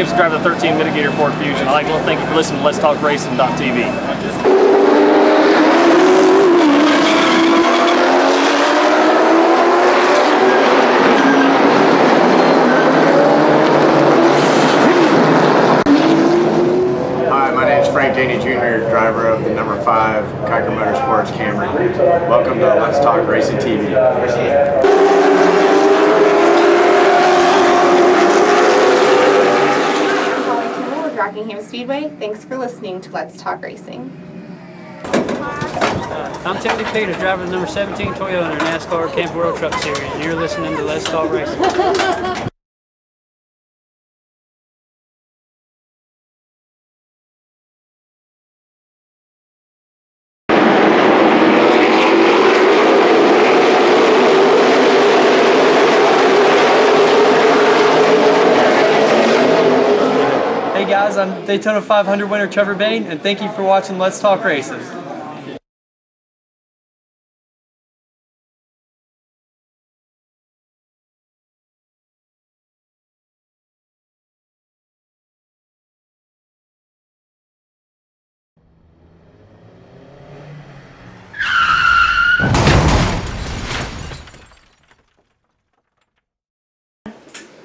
Gibson, driver of the 13 Mitigator Ford Fusion. I'd like to thank you for listening to Let's Talk Racing.tv. Jr., driver of the number 5 Kiker Motorsports Camry. Welcome to Let's Talk Racing TV. With Rockingham Speedway. Thanks for listening to Let's Talk Racing. I'm Teddy Peter, driver of the number 17 Toyota Nascar Camp World Truck Series, and you're listening to Let's Talk Racing. Hey guys, I'm Daytona 500 winner Trevor Bain, and thank you for watching Let's Talk Racing.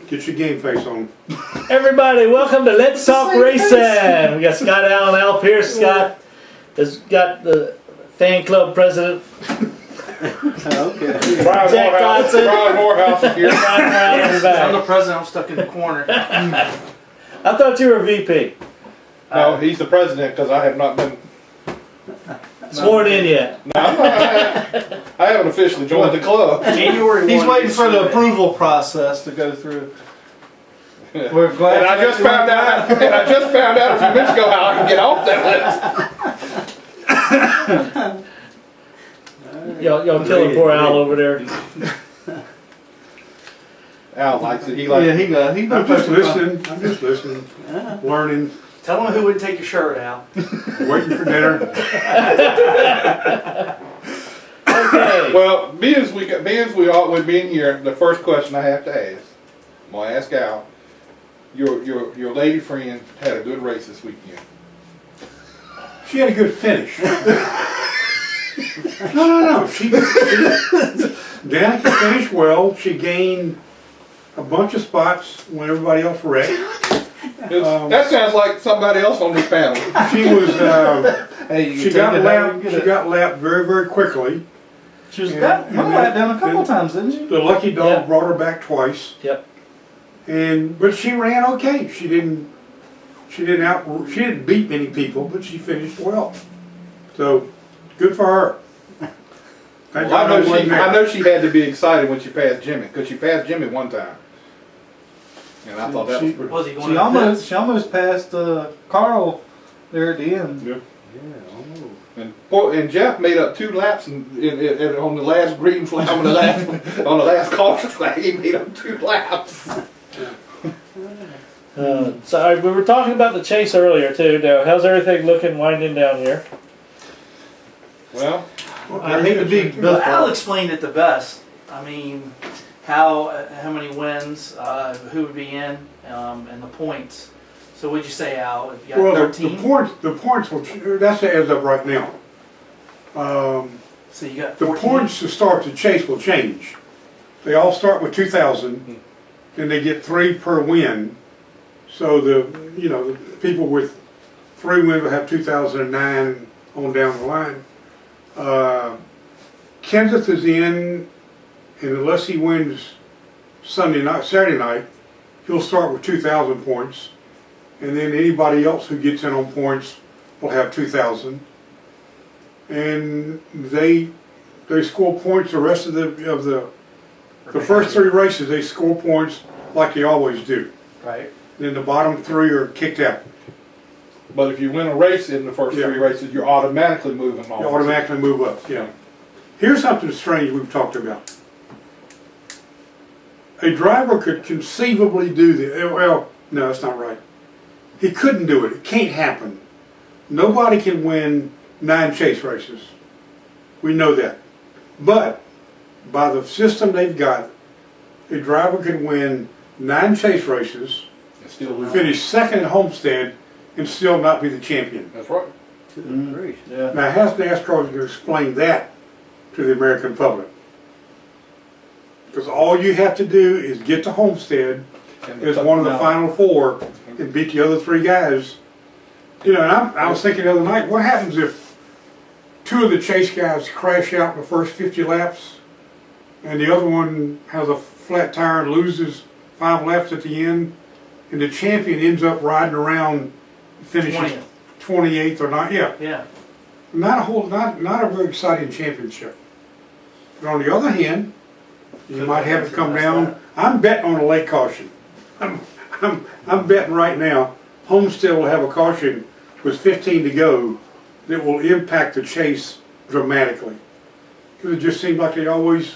Get your game face on. Everybody, welcome to Let's Talk Racing. We got Scott Allen, Al Pearce. Scott has got the fan club president. Okay. Jack Dodson. Brian Morehouse is here. I'm the president. I'm stuck in the corner. I thought you were VP. No, he's the president because I have not been Sworn in yet. No, I haven't officially joined the club. January. He's waiting for the approval process to go through. We're glad. And I just found out. And I just found out a few minutes ago how I can get off that list. Y'all killing poor Al over there. Al likes it. He likes. Yeah, he does. He I'm just listening. I'm just listening, learning, Tell him who wouldn't take your shirt out. waiting for dinner. Okay. Well, being being here, the first question I have to ask, I'm gonna ask Al. Your lady friend had a good race this weekend. She had a good finish. No. Danica finished well. She gained a bunch of spots when everybody else wrecked. That sounds like somebody else on this panel. She was. She got lapped very, very quickly. She was got lapped down a couple of times, didn't she? The lucky dog brought her back twice. Yep. But she ran okay. She didn't beat many people, but she finished well. So good for her. Well, I know she had to be excited when she passed Jimmy, because she passed Jimmy one time. And I thought that was pretty. Was he going she almost passed Carl there at the end. Yeah. And Jeff made up 2 laps on the last green flag, on the last caution flag. He made up 2 laps. So we were talking about the chase earlier too. Now, how's everything looking winding down here? Well, I hate to be. Well, Al explained it the best. I mean, how many wins, who would be in, and the points. So what'd you say, Al? If you got 13? the points will. That's as of right now. So you got 14? The points to start the chase will change. They all start with 2,000, and they get 3 per win. So the people with 3 wins will have 2,009 on down the line. Kenseth is in, and unless he wins Saturday night, he'll start with 2,000 points, and then anybody else who gets in on points will have 2,000, and they score points the rest of the first 3 races. They score points like they always do. Right. Then the bottom 3 are kicked out. But if you win a race in the first 3 races, you're automatically moving on. You automatically move up, yeah. Here's something strange we've talked about. A driver could conceivably do this. Well, no, that's not right. He couldn't do it. It can't happen. Nobody can win 9 chase races. We know that. But by the system they've got, a driver can win 9 chase races Still lose. finish second at Homestead and still not be the champion. That's right. Yeah. Now, how's NASCAR going to explain that to the American public? Because all you have to do is get to Homestead as one of the final four and beat the other three guys. You know, and I was thinking the other night, what happens if two of the chase guys crash out in the first 50 laps and the other one has a flat tire and loses 5 laps at the end, and the champion ends up riding around, finishes 28th or not? Yeah. Yeah. Not a very exciting championship. But on the other hand, you might have it come down. I'm betting on a late caution. I'm betting right now Homestead will have a caution with 15 to go that will impact the chase dramatically. Because it just seems like they always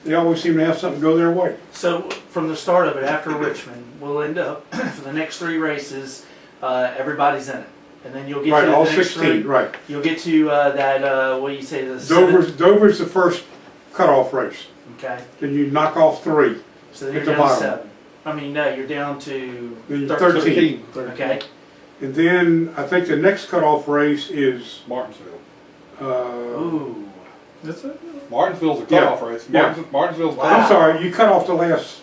seem to have something go their way. So from the start of it, after Richmond, we'll end up for the next 3 races. Everybody's in it, and then you'll get to all the next 16. 3. Right. You'll get to that. What do you say? The Dover's the first cutoff race. Okay. Then you knock off 3. So then you're at the down to bottom. 7. I mean, no, you're down to Then 13. 13. Okay. And then I think the next cutoff race is Martinsville. Ooh. That's it. Martinsville's a cutoff race. Yeah. Martinsville's I'm sorry, you cut off the last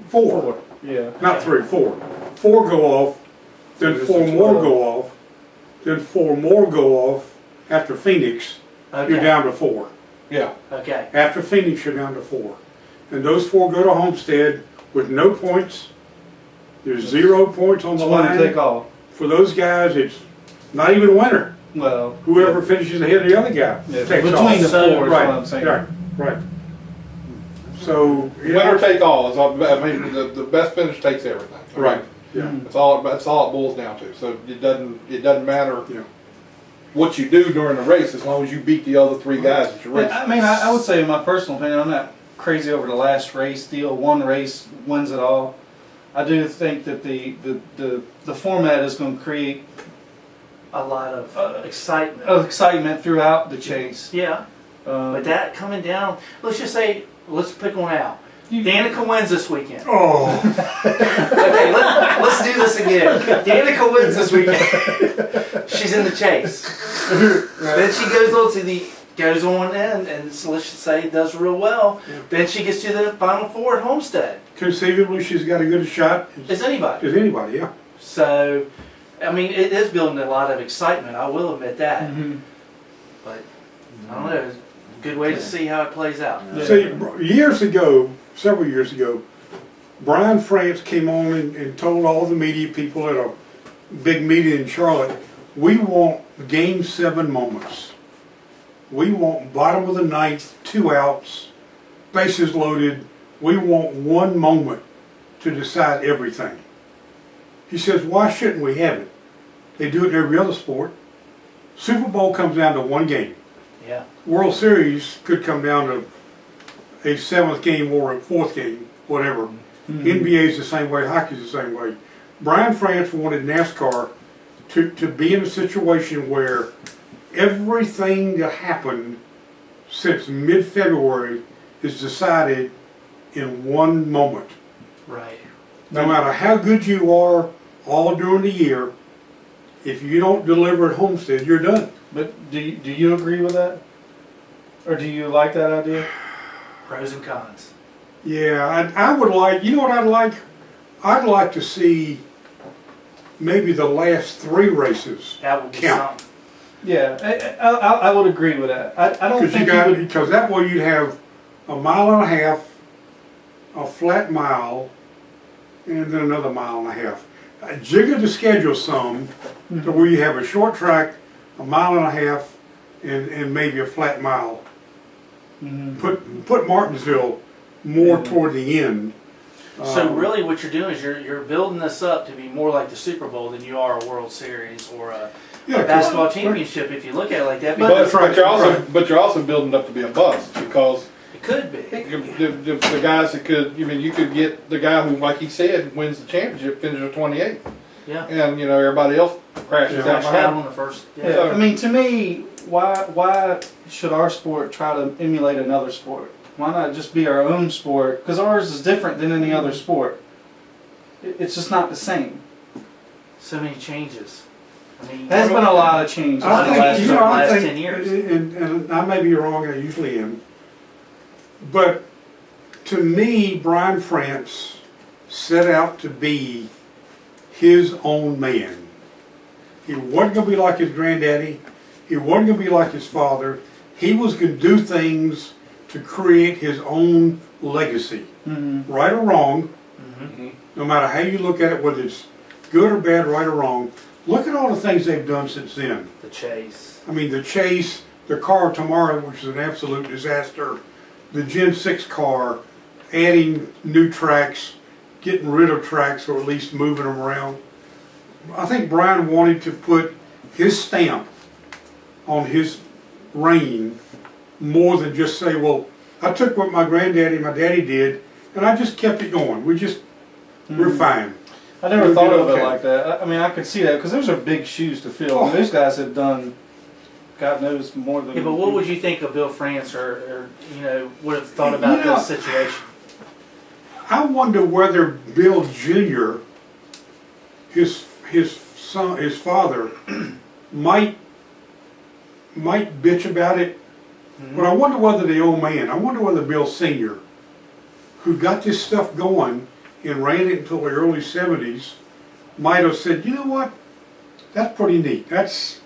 4. Yeah. Not 3, 4. 4 go off, then So this 4 is more 12. go off, then 4 more go off after Phoenix. Okay. You're down to 4. Yeah. Okay. After Phoenix, you're down to 4. And those 4 go to Homestead with no points. There's 0 points on the It's one to take line. all. For those guys, it's not even a winner. Well, Whoever finishes ahead of the other guy yeah, takes between off. the So- 4 is Right, what I'm saying. right. So, Winner take all is all. I mean, the best finish takes everything. I mean, right, yeah. That's all it boils down to. So it doesn't matter Yeah. what you do during the race as long as you beat the other 3 guys that you race. I mean, I would say in my personal opinion, I'm not crazy over the last race deal. One race wins it all. I do think that the format is going to create A lot of excitement. excitement throughout the chase. Yeah. But that coming down, let's just say, let's pick one out. You- Danica wins this weekend. Oh, Okay, let's do this again. Danica wins this weekend. She's in the chase. Then she goes on in, and so let's just say does real well. Then she gets to the final 4 at Homestead. conceivably, she's got a good shot As anybody. as anybody, yeah. So, I mean, it is building a lot of excitement. I will admit that. But I don't know. It's a good way to see how it plays out. See, several years ago, Brian France came on and told all the media people at a big meeting in Charlotte, we want Game 7 moments. We want bottom of the ninth, 2 outs, bases loaded. We want one moment to decide everything. He says, why shouldn't we have it? They do it in every other sport. Super Bowl comes down to 1 game. Yeah. World Series could come down to a 7th game or a 4th game, whatever. NBA is the same way, hockey's the same way. Brian France wanted NASCAR to be in a situation where everything that happened since mid-February is decided in 1 moment. Right. No matter how good you are all during the year, if you don't deliver at Homestead, you're done. But do you agree with that? Or do you like that idea? Pros and cons. Yeah, I would like, you know what I'd like? I'd like to see maybe the last 3 races That would be count. something. Yeah, I would agree with that. I don't think Because that way you'd have a 1.5 miles, a flat mile, and then another 1.5 miles. Jigger the schedule some to where you have a short track, a 1.5 miles, and maybe a flat mile. Put Martinsville more toward the end. So really what you're doing is you're building this up to be more like the Super Bowl than you are a World Series or a basketball championship if you look at it like that. But you're also building up to be a bust because It could be. the guys that could, I mean, you could get the guy who, like he said, wins the championship, finishes 28th. Yeah. And, everybody else crashes out Crash out behind on the first. Yeah, I mean, to me, why should our sport try to emulate another sport? Why not just be our own sport? Because ours is different than any other sport. it's just not the same. So many changes. I mean, There's been a lot of changes in the I think, last, I 10 years. and I may be wrong, and I usually am, but to me, Brian France set out to be his own man. He wasn't going to be like his granddaddy. He wasn't going to be like his father. He was going to do things to create his own legacy. Right or wrong, no matter how you look at it, whether it's good or bad, right or wrong, look at all the things they've done since then. The chase. I mean, the chase, the car of tomorrow, which is an absolute disaster, the Gen 6 car, adding new tracks, getting rid of tracks, or at least moving them around. I think Brian wanted to put his stamp on his reign more than just say, well, I took what my granddaddy and my daddy did, and I just kept it going. We're fine. I never We'll thought be of it okay. like that. I mean, I could see that because those are big shoes to fill. And those guys have done, God knows, more than. Yeah, but what would you think of Bill France, or would have thought about this situation? I wonder whether Bill Jr., his father, might bitch about it. But I wonder whether the old man, I wonder whether Bill Sr., who got this stuff going and ran it until the early 70s, might have said, you know what, that's pretty neat. That's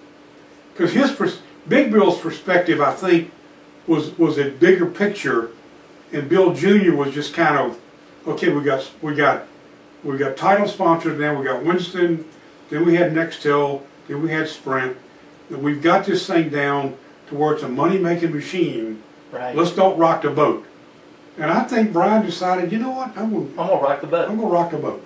because Big Bill's perspective, I think, was a bigger picture, and Bill Jr. was just kind of, okay, we got title sponsors now, we got Winston, then we had Nextel, then we had Sprint, and we've got this thing down to where it's a money-making machine. Right. Let's don't rock the boat. And I think Brian decided, you know what, I'm gonna rock the boat. I'm gonna rock the boat.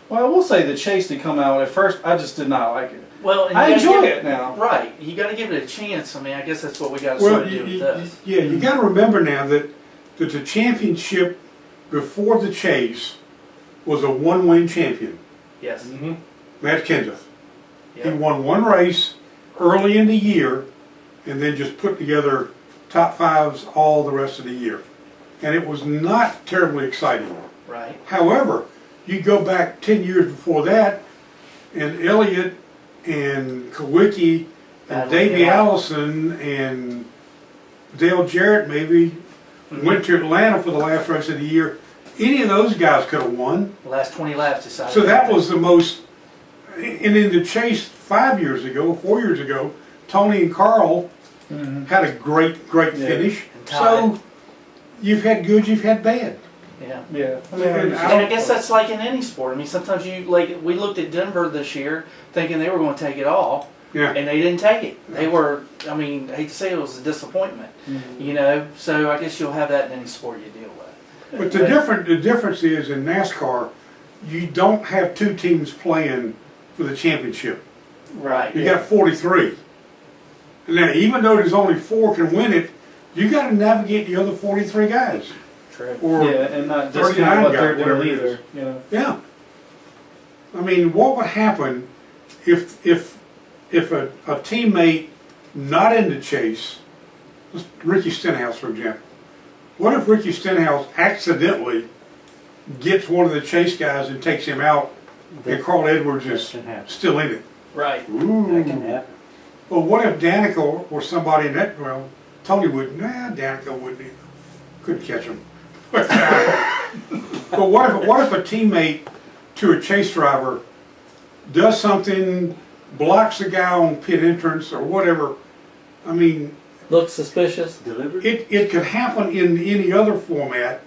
Well, I will say the chase to come out at first, I just did not like it. Well, and I you gotta enjoy give it now. Right. You got to give it a chance. I mean, I guess that's what we got to Well, sort of do with this. yeah, you got to remember now that the championship before the chase was a one-win champion, Yes. Matt Kenseth. He Yeah. won one race early in the year, and then just put together top fives all the rest of the year. And it was not terribly exciting. Right. However, you go back 10 years before that, and Elliott and Kawicki and Davey Allison and Dale Jarrett maybe went to Atlanta for the last race of the year. Any of those guys could have won. The last 20 laps decided. So that was the most, and in the chase 4 years ago, Tony and Carl had a great finish. So you've had good, you've had bad. Yeah. Yeah. And I guess that's like in any sport. I mean, sometimes we looked at Denver this year thinking they were going to take it all. Yeah. And they didn't take it. They were, I mean, I hate to say it was a disappointment. So I guess you'll have that in any sport you deal with. But the difference is in NASCAR, you don't have two teams playing for the championship. Right. You got 43. Now, even though there's only 4 can win it, you got to navigate the other 43 guys. True. Or yeah, and not 39 discount what they're guys, whatever doing it is. either. Yeah. I mean, what would happen if a teammate not in the chase, Ricky Stenhouse for example, what if Ricky Stenhouse accidentally gets one of the chase guys and takes him out, and Carl Edwards is still in it? Right. Ooh. That can happen. Well, what if Danica or somebody in that, well, Tony wouldn't, Danica wouldn't either. Couldn't catch him. But what if a teammate to a chase driver does something, blocks a guy on pit entrance or whatever? I mean, Looks suspicious. it could happen in any other format,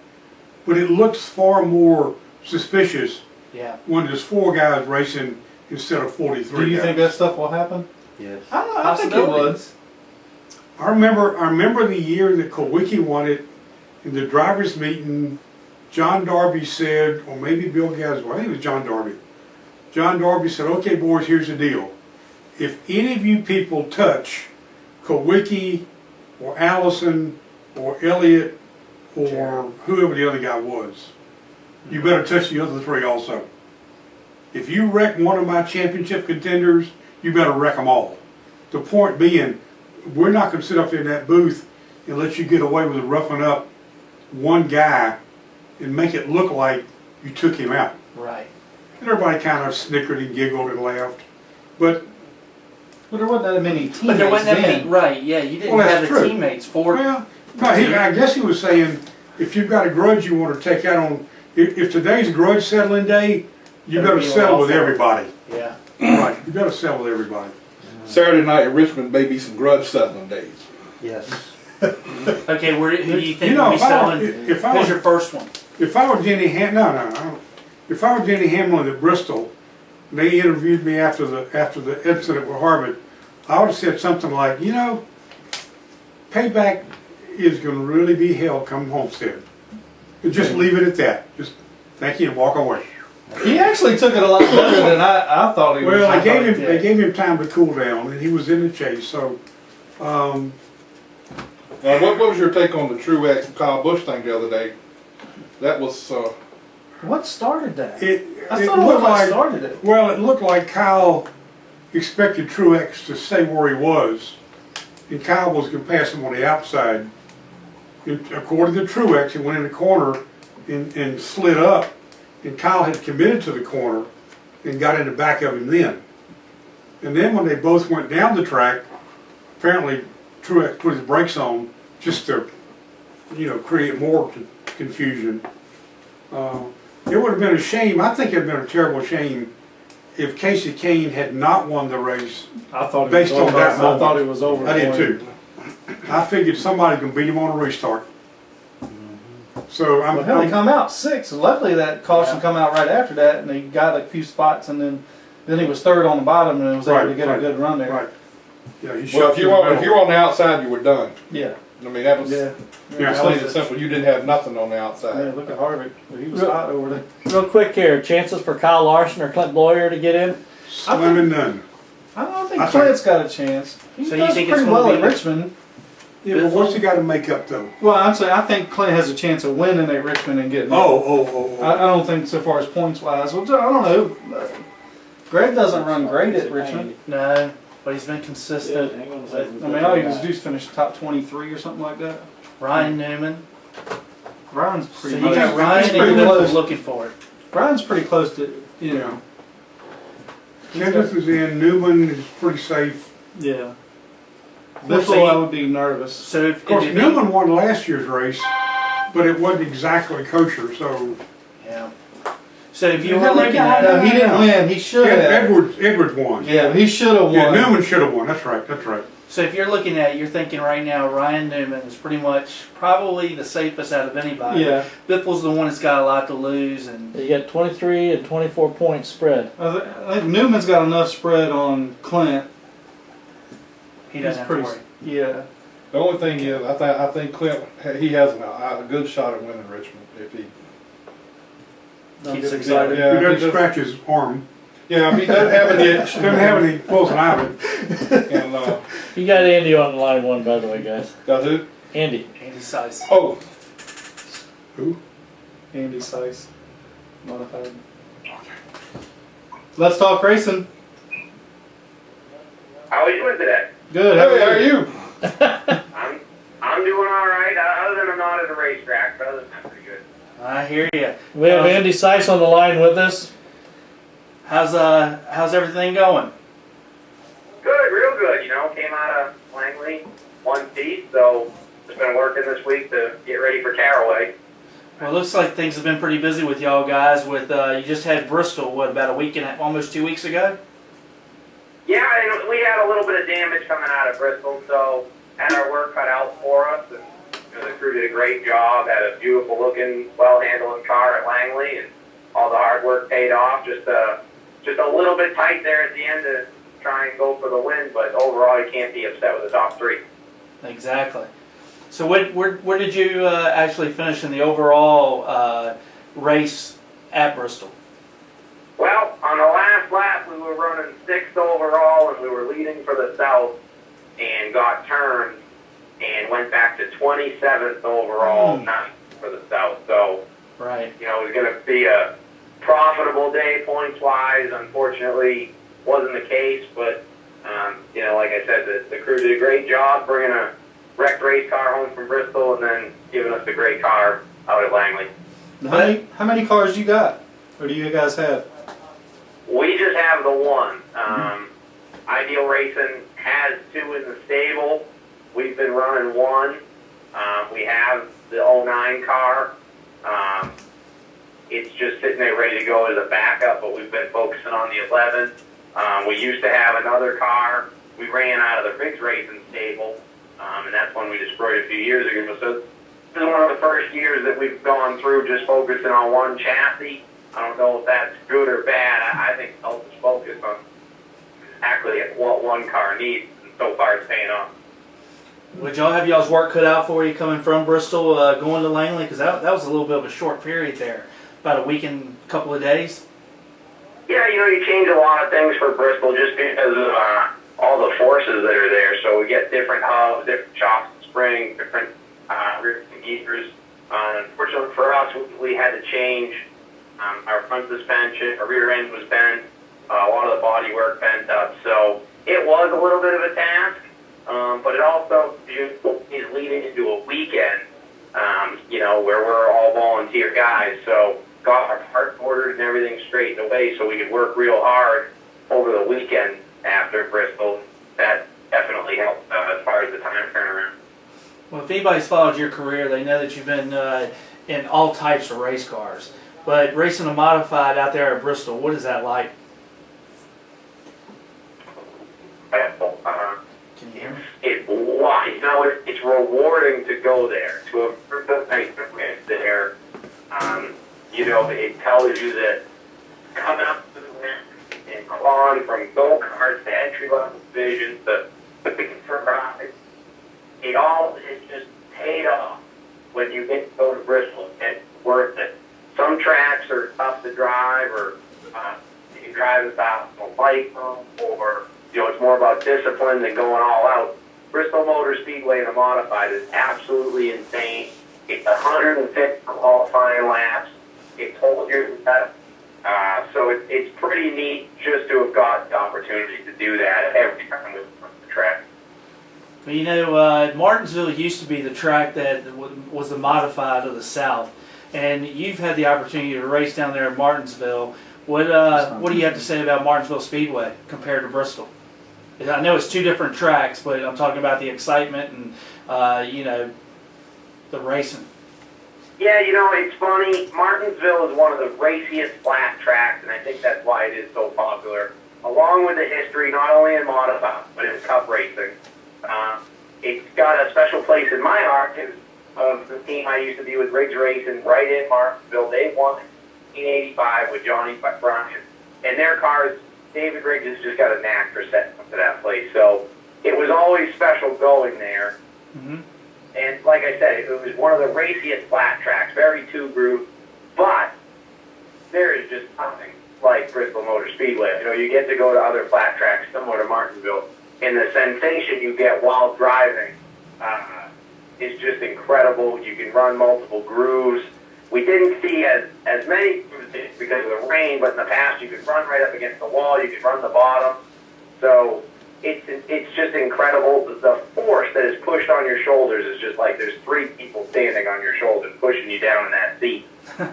but it looks far more suspicious Yeah. when there's 4 guys racing instead of 43 Do you guys. think that stuff will happen? Yes. I don't know. I think it would. I remember the year that Kawicki won it in the drivers' meeting. John Darby said, or maybe Bill Gaswell, I think it was John Darby. John Darby said, "Okay, boys, here's the deal. If any of you people touch Kawicki or Allison or Elliott or whoever the other guy was, you better touch the other 3 also. If you wreck one of my championship contenders, you better wreck them all." The point being, we're not going to sit up there in that booth and let you get away with roughing up one guy and make it look like you took him out. Right. And everybody kind of snickered and giggled and laughed. But there wasn't that many teammates. But there wasn't that many, then. right? Yeah, you didn't Well, have that's the true. teammates for. well, no, I guess he was saying if you've got a grudge you want to take out on, if today's grudge settling day, you Better got to be settle all with for it. everybody. Yeah. Right, you got to settle with everybody. Saturday night at Richmond may be some grudge settling days. Yes. Okay, who do you think You know, will be if I selling? was- if I Who's was- your first one? If I were Jenny no. If I were Jenny Hamlin at Bristol, and they interviewed me after the incident with Harvard, I would have said something like, you know, payback is going to really be hell come Homestead. And just leave it at that. Just thank you and walk away. He actually took it a lot better than I thought he was. Well, I they gave him time to cool down, and he was in the chase. So, What was your take on the Truex and Kyle Busch thing the other day? That was What started that? it thought looked what like started it. Well, it looked like Kyle expected Truex to stay where he was, and Kyle was going to pass him on the outside. And according to Truex, he went in the corner and slid up, and Kyle had committed to the corner and got in the back of him then. And then when they both went down the track, apparently Truex put his brakes on just to, create more confusion. It would have been a shame. I think it would have been a terrible shame if Casey Kane had not won the race. I thought based on that moment. I thought it was over. I did for him. too. I figured somebody could beat him on a restart. So Well, hell, he come out 6th. Luckily, that caution come out right after that, and he got a few spots, and then he was 3rd on the bottom, and was able to get a good run there. Right. Yeah, he well. shot If you were on the outside, you were done. Yeah. I mean, that was Yeah. plain and simple. You didn't have nothing on the outside. Yeah, look at Harvick. He was hot over there. Real quick here, chances for Kyle Larson or Clint Boyer to get in? Slim and none. I don't think I Clint's got a chance. He So you does think it's pretty gonna well be- at Richmond. Yeah, but what's he got to make up though? Well, I'm saying I think Clint has a chance of winning at Richmond and getting in. Oh. I don't think so far as points wise. Well, I don't know. Greg doesn't run great at Richmond. No, but he's been consistent. I mean, all he was do is finish top 23 or something like that. Ryan Newman. Ryan's So pretty. you much- got Ryan he's and pretty you're close. looking for it. Ryan's pretty close to Yeah. Kenneth is in. Newman is pretty safe. Yeah. Well, so Biffle, I you- would be nervous. So Of course, if Newman won last year's race, but it wasn't exactly kosher. So yeah. So if you were looking at No, it, he didn't win. He should have. Edwards won. Yeah, he should have won. Yeah, Newman should have won. That's right. so if you're looking at it, you're thinking right now Ryan Newman is pretty much probably the safest out of anybody. Yeah. Biffle's the one that's got a lot to lose, and You got 23 and 24 points spread. I think Newman's got enough spread on Clint. he doesn't have to worry. Yeah. The only thing is, I think Clint he has a good shot at winning Richmond if he. Keeps excited. Yeah, He if he doesn't does- scratch his arm. Yeah, if he doesn't have any. Doesn't have any pulls an eye. And You got Andy on line 1, by the way, guys. got who? Andy. Andy Seuss. Oh, Who? Andy Seuss. Modified. Let's talk racing. How are you doing today? Good. hey, how are you? I'm doing all right. Other than I'm not at a racetrack, but other than that, pretty good. I hear you. We have Andy Seuss on the line with us. How's everything going? Good, real good. Came out of Langley, one piece, so just been working this week to get ready for Caraway. Well, it looks like things have been pretty busy with y'all guys. With you just had Bristol, about a week and almost 2 weeks ago? Yeah, and we had a little bit of damage coming out of Bristol, so had our work cut out for us. And the crew did a great job. Had a beautiful looking, well-handled car at Langley, and all the hard work paid off. Just a little bit tight there at the end to try and go for the win, but overall you can't be upset with the top 3. Exactly. So where did you actually finish in the overall race at Bristol? Well, on the last lap we were running 6th overall, and we were leading for the South, and got turned and went back to 27th overall, not for the South. So, right. It was going to be a profitable day points-wise. Unfortunately, wasn't the case, but, like I said, the crew did a great job bringing a wrecked race car home from Bristol and then giving us a great car out at Langley. How many cars you got? Or do you guys have? We just have the one. Ideal Racing has 2 in the stable. We've been running one. We have the '09 car. It's just sitting there ready to go as a backup, but we've been focusing on the 11. We used to have another car. We ran out of the Riggs Racing stable, and that's one we destroyed a few years ago. So this is one of the first years that we've gone through just focusing on one chassis. I don't know if that's good or bad. I think it helps us focus on exactly what one car needs, and so far it's paying off. Would y'all have y'all's work cut out for you coming from Bristol, going to Langley? Because that was a little bit of a short period there, about a week and a couple of days. Yeah, you change a lot of things for Bristol just because of all the forces that are there. So we get different hubs, different shocks and springs, different rear gears. Unfortunately for us, we had to change our front suspension. Our rear end was bent. A lot of the body work bent up. So it was a little bit of a task, but it also is leading into a weekend, where we're all volunteer guys. So got our parts ordered and everything straightened away so we could work real hard over the weekend after Bristol. That definitely helped as far as the time turnaround. Well, if anybody's followed your career, they know that you've been in all types of race cars. But racing a modified out there at Bristol, what is that like? Can you hear me? It's rewarding to go there, to a there. It tells you that coming up to the win and clawing from go-karts to entry-level divisions to rides, it all is just paid off when you get to go to Bristol. It's worth it. Some tracks are tough to drive, or you can drive without a like them, or it's more about discipline than going all out. Bristol Motor Speedway in a modified is absolutely insane. It's 150 qualifying laps. It's whole year so it's pretty neat just to have got the opportunity to do that every time we run the track. Well, Martinsville used to be the track that was the modified of the South, and you've had the opportunity to race down there in Martinsville. What do you have to say about Martinsville Speedway compared to Bristol? I know it's 2 different tracks, but I'm talking about the excitement and the racing. Yeah, it's funny. Martinsville is one of the raciest flat tracks, and I think that's why it is so popular. Along with the history, not only in modified, but in cup racing. It's got a special place in my heart because of the team I used to be with, Riggs Racing, right in Martinsville. They won in 1985 with Johnny Bryan. And their cars, David Riggs has just got a knack for setting up to that place. So it was always special going there. Mm-hmm. And like I said, it was one of the raciest flat tracks, very 2-groove, but there is just nothing like Bristol Motor Speedway. You get to go to other flat tracks similar to Martinsville, and the sensation you get while driving is just incredible. You can run multiple grooves. We didn't see as many grooves because of the rain, but in the past you could run right up against the wall, you could run the bottom. So it's just incredible. The force that is pushed on your shoulders is just like there's 3 people standing on your shoulders pushing you down in that seat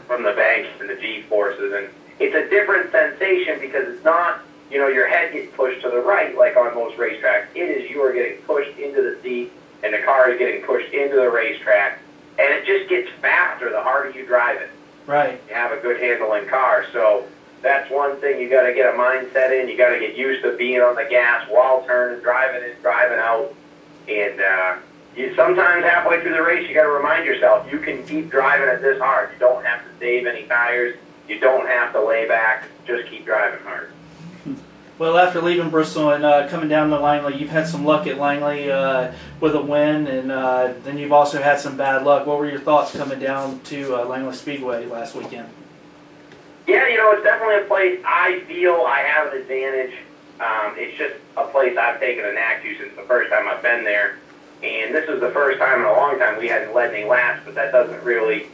from the banks and the G-forces. And it's a different sensation because it's not, your head gets pushed to the right like on most racetracks. It is you are getting pushed into the seat and the car is getting pushed into the racetrack. And it just gets faster the harder you drive it. Right. You have a good handling car. So that's one thing you got to get a mindset in. You got to get used to being on the gas while turning, driving in, driving out. And you sometimes halfway through the race, you got to remind yourself, you can keep driving it this hard. You don't have to save any tires. You don't have to lay back. Just keep driving hard. Well, after leaving Bristol and coming down to Langley, you've had some luck at Langley with a win, and then you've also had some bad luck. What were your thoughts coming down to Langley Speedway last weekend? Yeah, it's definitely a place I feel I have an advantage. It's just a place I've taken a knack to since the first time I've been there. And this is the first time in a long time we hadn't led any laps, but that doesn't really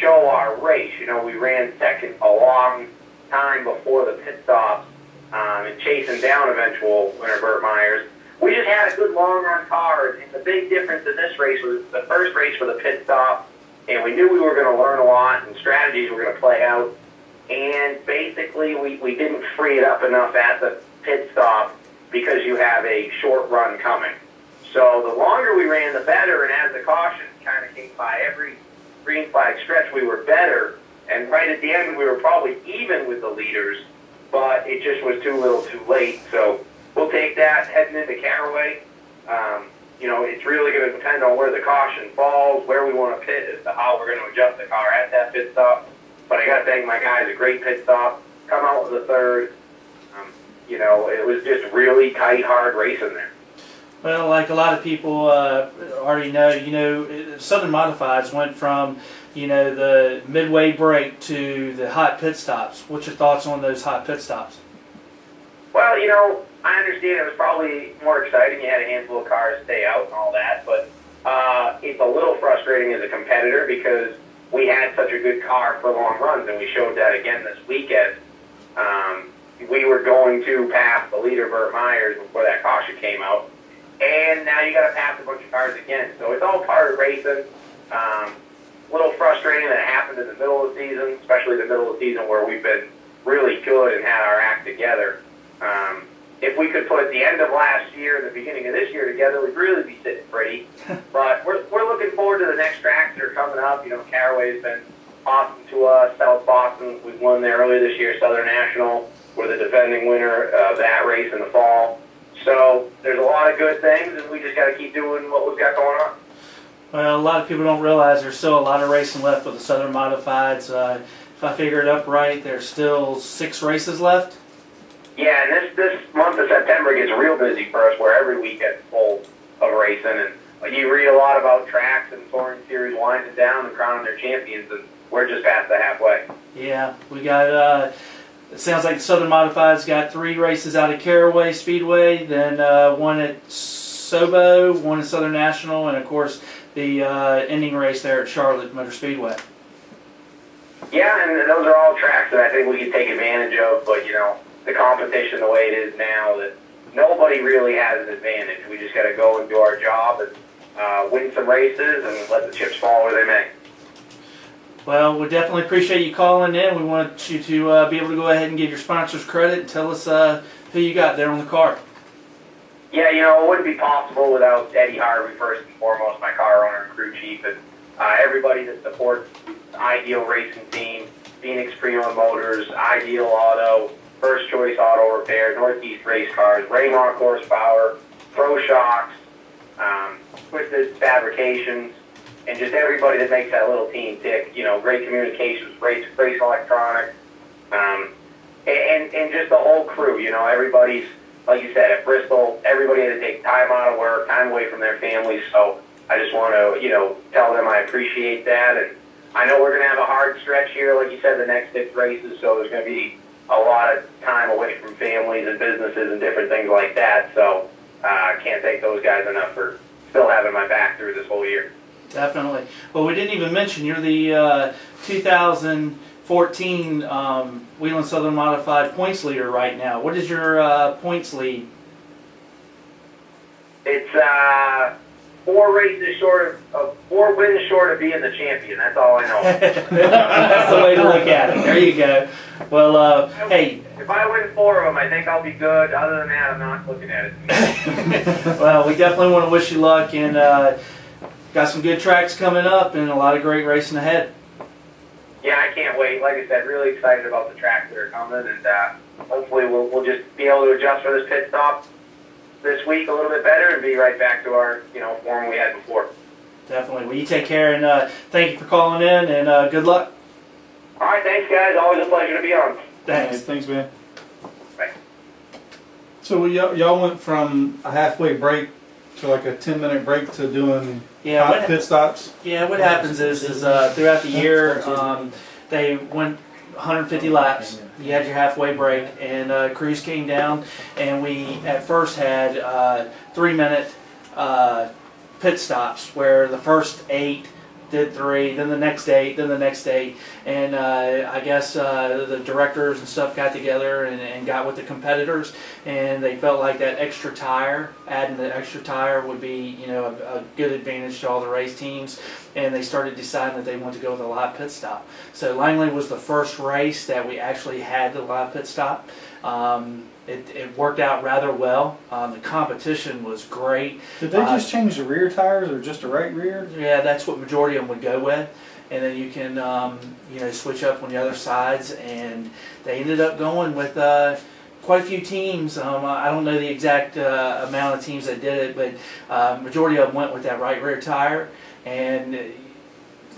show our race. We ran second a long time before the pit stops. And chasing down eventual winner Burt Myers. We just had a good long run car, and the big difference in this race was the first race for the pit stop, and we knew we were going to learn a lot, and strategies were going to play out. and basically we didn't free it up enough at the pit stop because you have a short run coming. So the longer we ran, the better, and as the caution kind of came by every green flag stretch, we were better, and right at the end we were probably even with the leaders, but it just was too little too late. So we'll take that heading into Caraway. You know, it's really going to depend on where the caution falls, where we want to pit as to how we're going to adjust the car at that pit stop. But I got to thank my guys, a great pit stop, come out with a third. You know, it was just really tight, hard racing there. Well, like a lot of people already know, you know, Southern Modifieds went from, you know, the midway break to the hot pit stops. What's your thoughts on those hot pit stops? Well, you know, I understand it was probably more exciting. You had a handful of cars stay out and all that, but it's a little frustrating as a competitor because we had such a good car for long runs, and we showed that again this weekend. We were going to pass the leader, Burt Myers, before that caution came out, and now you got to pass a bunch of cars again. So it's all part of racing. A little frustrating that it happened in the middle of the season, especially the middle of the season where we've been really good and had our act together. If we could put the end of last year and the beginning of this year together, we'd really be sitting pretty. But we're looking forward to the next tracks that are coming up. You know, Caraway's been awesome to us. South Boston, we won there earlier this year, Southern National. We're the defending winner of that race in the fall. So there's a lot of good things, and we just got to keep doing what we've got going on. Well, a lot of people don't realize there's still a lot of racing left with the Southern Modifieds. If I figure it up right, there's still 6 races left. Yeah, and this month of September gets real busy for us, where every weekend's full of racing. And you read a lot about tracks and touring series winding down and crowning their champions, and we're just past the halfway. Yeah, we got. It sounds like the Southern Modifieds got 3 races out of Caraway Speedway, then one at Sobo, one at Southern National, and of course the ending race there at Charlotte Motor Speedway. Yeah, and those are all tracks that I think we can take advantage of, but you know, the competition the way it is now, that nobody really has an advantage. We just got to go and do our job and win some races and let the chips fall where they may. Well, we definitely appreciate you calling in. We want you to be able to go ahead and give your sponsors credit and tell us who you got there on the car. Yeah, you know, it wouldn't be possible without Eddie Harvey, first and foremost, my car owner and crew chief, and everybody that supports the Ideal Racing Team, Phoenix Pre-Owned Motors, Ideal Auto, First Choice Auto Repair, Northeast Race Cars, Raymar Horsepower, Pro Shocks, Twisted Fabrications, and just everybody that makes that little team tick. You know, Great Communications, Race Electronics, and just the whole crew. You know, everybody's, like you said, at Bristol, everybody had to take time out of work, time away from their families. So I just want to, you know, tell them I appreciate that. And I know we're going to have a hard stretch here, like you said, the next 6 races. So there's going to be a lot of time away from families and businesses and different things like that. So I can't thank those guys enough for still having my back through this whole year. Definitely. Well, we didn't even mention you're the 2014 Wheeling Southern Modified points leader right now. What is your points lead? It's 4 races short of 4 wins short of being the champion. That's all I know. That's the way to look at it. There you go. Well, hey. If I win 4 of them, I think I'll be good. Other than that, I'm not looking at it. Well, we definitely want to wish you luck, and got some good tracks coming up and a lot of great racing ahead. Yeah, I can't wait. Like I said, really excited about the tracks that are coming, and hopefully we'll just be able to adjust for this pit stop this week a little bit better and be right back to our form we had before. Definitely. Well, you take care, and thank you for calling in, and good luck. All right, thanks, guys. Always a pleasure to be on. Thanks. Thanks, man. Bye. So y'all went from a halfway break to like a 10-minute break to doing hot pit stops? Yeah, what happens is throughout the year, they went 150 laps. You had your halfway break, and crews came down, and we at first had 3-minute pit stops where the first 8 did 3, then the next day, then the next day, and I guess the directors and stuff got together and got with the competitors, and they felt like that extra tire, adding the extra tire would be, you know, a good advantage to all the race teams, and they started deciding that they wanted to go with a live pit stop. So Langley was the first race that we actually had the live pit stop. It worked out rather well. The competition was great. Did they just change the rear tires or just the right rear? Yeah, that's what majority of them would go with. And then you can, you know, switch up on the other sides. And they ended up going with quite a few teams. I don't know the exact amount of teams that did it, but majority of them went with that right rear tire. And I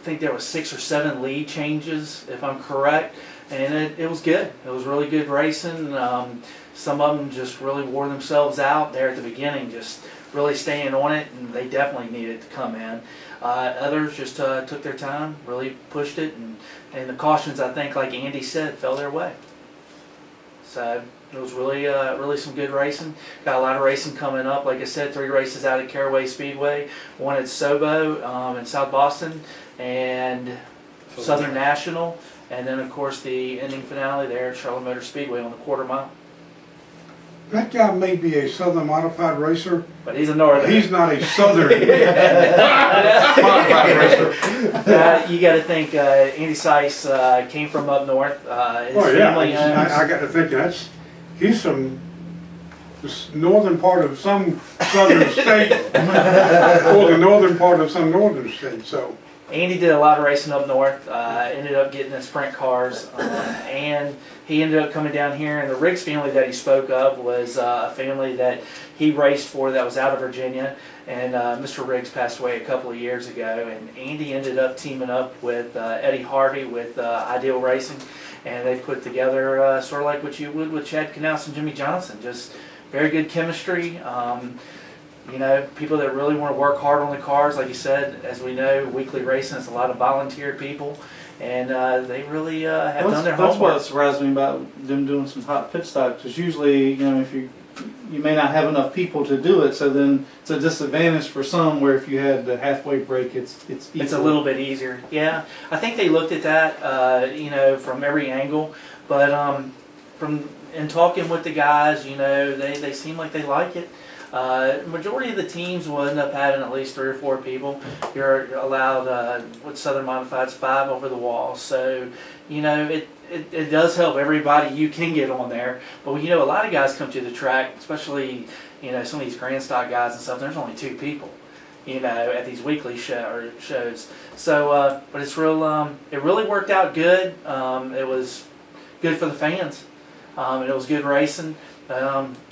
think there was 6 or 7 lead changes, if I'm correct. And it was good. It was really good racing. Some of them just really wore themselves out there at the beginning, just really staying on it, and they definitely needed to come in. Others just took their time, really pushed it, and the cautions, I think, like Andy said, fell their way. So it was really really some good racing. Got a lot of racing coming up. Like I said, 3 races out at Caraway Speedway, 1 at Sobo in South Boston, and Southern National, and then of course the ending finale there at Charlotte Motor Speedway on the quarter mile. That guy may be a Southern modified racer, but he's a Northern. He's not a Southern modified racer. You got to think Andy Seuss came from up north. His family owns. I got to thinking he's from the northern part of some southern state, or the northern part of some northern state. So Andy did a lot of racing up north. Ended up getting in sprint cars, and he ended up coming down here. And the Riggs family that he spoke of was a family that he raced for that was out of Virginia. And Mr. Riggs passed away a couple of years ago. And Andy ended up teaming up with Eddie Harvey with Ideal Racing, and they've put together sort of like what you would with Chad Knaus and Jimmy Johnson. Just very good chemistry. You know, people that really want to work hard on the cars, like you said, as we know, weekly racing, it's a lot of volunteer people, and they really have done their homework. That's what surprised me about them doing some hot pit stops, because usually, you know, if you may not have enough people to do it, so then it's a disadvantage for some, where if you had the halfway break, it's equal. It's a little bit easier. Yeah, I think they looked at that, you know, from every angle, but from in talking with the guys, you know, they seem like they like it. Majority of the teams will end up having at least 3 or 4 people. You're allowed with Southern Modifieds 5 over the wall, so you know it does help everybody you can get on there. But you know, a lot of guys come to the track, especially you know some of these Grand Stock guys and stuff. There's only 2 people, you know, at these weekly shows. So, but it's real. It really worked out good. It was good for the fans. And it was good racing.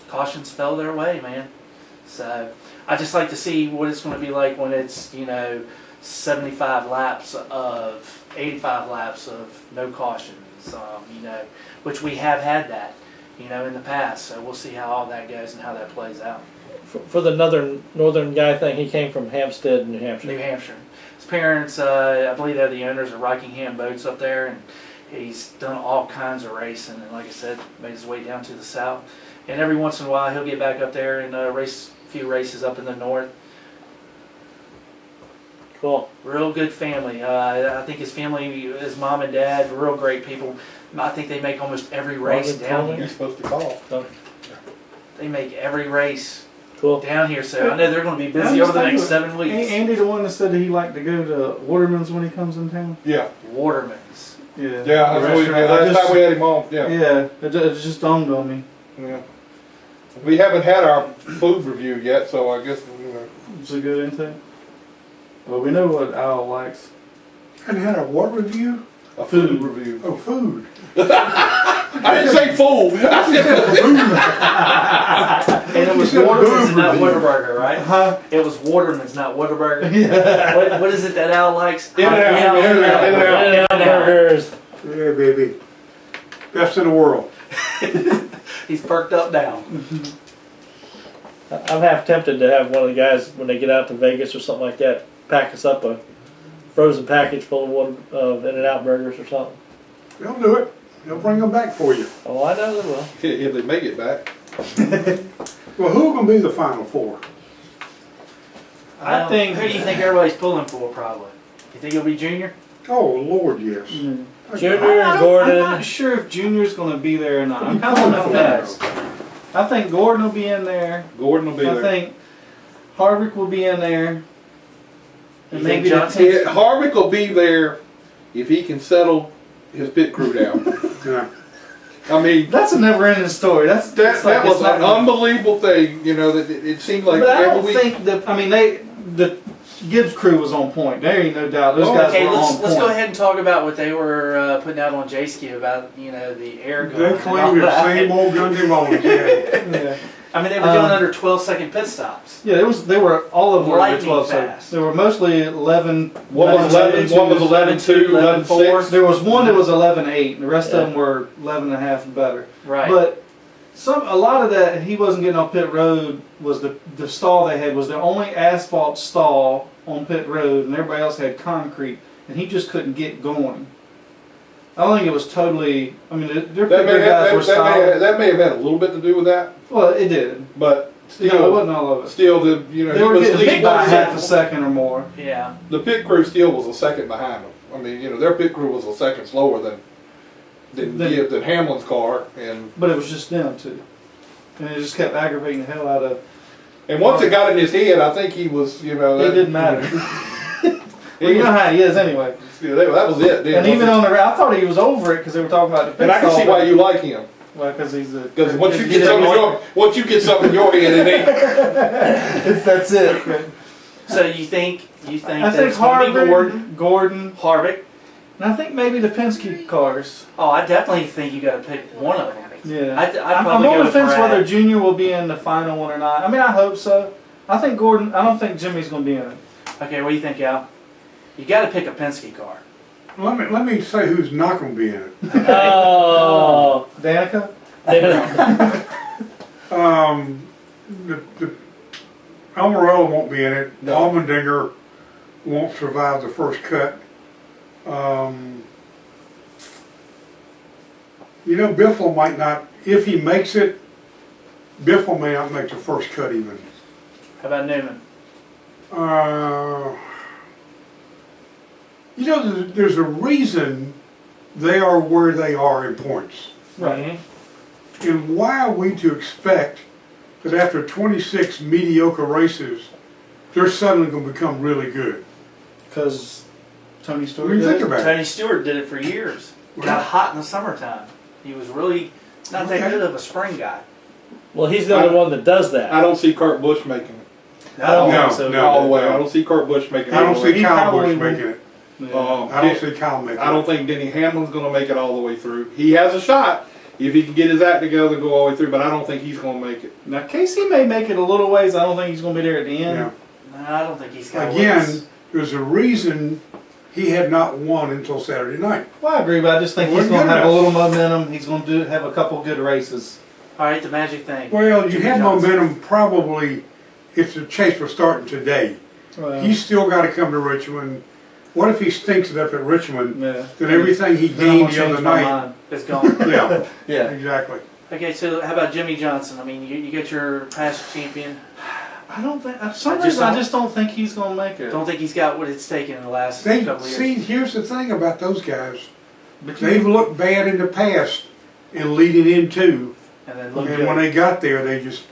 Cautions fell their way, man. So I just like to see what it's going to be like when it's, you know, 85 laps of no cautions, you know, which we have had that, you know, in the past. So we'll see how all that goes and how that plays out. For the northern guy thing, he came from Hampstead, New Hampshire. New Hampshire. His parents, I believe they're the owners of Rockingham Boats up there, and he's done all kinds of racing, and like I said, made his way down to the south. And every once in a while, he'll get back up there and race a few races up in the north. Cool. Real good family. I think his family, his mom and dad, real great people. I think they make almost every race down here. You're supposed to call. They make every race cool down here, so I know they're going to be busy over the next 7 weeks. Andy, the one that said that he liked to go to Waterman's when he comes in town? Yeah. Waterman's. Yeah. Yeah, last time we had him on. Yeah. Yeah, it just dawned on me. Yeah. We haven't had our food review yet, so I guess, you know. It's a good intake. Well, we know what Al likes. And had a what review? A food review. Oh, food. I didn't say food. I said food. And it was Waterman's and not Whataburger, right? Huh? It was Waterman's, not Whataburger. Yeah. What is it that Al likes? In-N-Out burgers. Yeah, baby. Best in the world. He's perked up now. I'm half tempted to have one of the guys, when they get out to Vegas or something like that, pack us up a frozen package full of In-N-Out burgers or something. They'll do it. They'll bring them back for you. Oh, I know they will. If they make it back. Well, who are going to be the final 4? I think. Who do you think everybody's pulling for, probably? You think it'll be Junior? Oh, Lord, yes. Junior and Gordon. I'm not sure if Junior's going to be there or not. I'm kind of on the fence. I think Gordon will be in there. Gordon will be there. I think Harvick will be in there. And You think maybe Johnson? Harvick will be there if he can settle his pit crew down. Yeah. I mean, that's a never-ending story. That was an unbelievable thing. You know, that it seemed like but I every don't week. think that. I mean, the Gibbs crew was on point. There ain't no doubt. Those guys Okay, were on let's point. go ahead and talk about what they were putting out on J-Ski about, the air gun. They claim the same old guns they've always had. Yeah. I mean, they were doing under 12-second pit stops. Yeah, they were all of them were under Lightning 12 fast. seconds. There were mostly 11. One was 11. One was 11.2, 11.4. There was one that was 11.8. The rest of them were 11 and a half and better. Right. But a lot of that, he wasn't getting off pit road. Was the stall they had was the only asphalt stall on pit road, and everybody else had concrete, and he just couldn't get going. I don't think it was totally. I mean, their guys were solid. That may have had a little bit to do with that. Well, it did, but still, no, it wasn't all of it. Still, they were getting beat by half a second or more. Yeah. The pit crew still was a second behind them. I mean, their pit crew was a second slower than Hamlin's car, but it was just them too, and it just kept aggravating the hell out of. And once it got in his head, I think he was, it didn't matter. Well, you know how he is anyway. Yeah, that was it. And even on the route, I thought he was over it because they were talking about the pit and I can see why you like him. Well, because he's a. Because once you get something in your head, it ain't. That's it. So you think I that think it's going to be Gordon, Harvick, and I think maybe the Penske cars. Oh, I definitely think you got to pick one of them. Yeah, I'd I'm probably on go the fence Brad. whether Junior will be in the final one or not. I mean, I hope so. I think Gordon. I don't think Jimmy's going to be in it. Okay, what do you think, Al? You got to pick a Penske car. Let me say who's not going to be in it. Oh, Danica. The Almirola won't be in it. No. Allmendinger won't survive the first cut. Biffle might not. If he makes it, Biffle may not make the first cut even. How about Newman? There's a reason they are where they are in points. Right. And why are we to expect that after 26 mediocre races, they're suddenly going to become really good? Because Tony Stewart. I mean, think about it. Tony Stewart did it for years. Got hot in the summertime. He was really not that good of a spring guy. Well, he's the only one that does that. I don't see Kurt Busch making it. I don't think so. All the way. I don't see Kurt Busch making it. I don't see Kyle Busch making it. Yeah. I don't see Kyle making it. I don't think Denny Hamlin's going to make it all the way through. He has a shot if he can get his act together and go all the way through, but I don't think he's going to make it. Now Casey may make it a little ways. I don't think he's going to be there at the end. Yeah. No, I don't think he's got Again, there's a reason he had not won until Saturday night. Well, I agree, but I just think he's going to have a little momentum. He's going to have a couple good races. All right, the magic thing. Well, you have momentum probably if the chase was starting today. Well, He's still got to come to Richmond. What if he stinks it up at Richmond? Yeah. Then everything he Then I'm gained gonna the other change my night. mind. It's gone. Yeah, Yeah. exactly. Okay, so how about Jimmy Johnson? I mean, you get your past champion. I don't think. For some reason, I just don't think he's going to make it. Don't think he's got what it's taken in the last They couple of years. see. Here's the thing about those guys. But They've looked bad in the past and leading into, And then look and good. when they got there, they just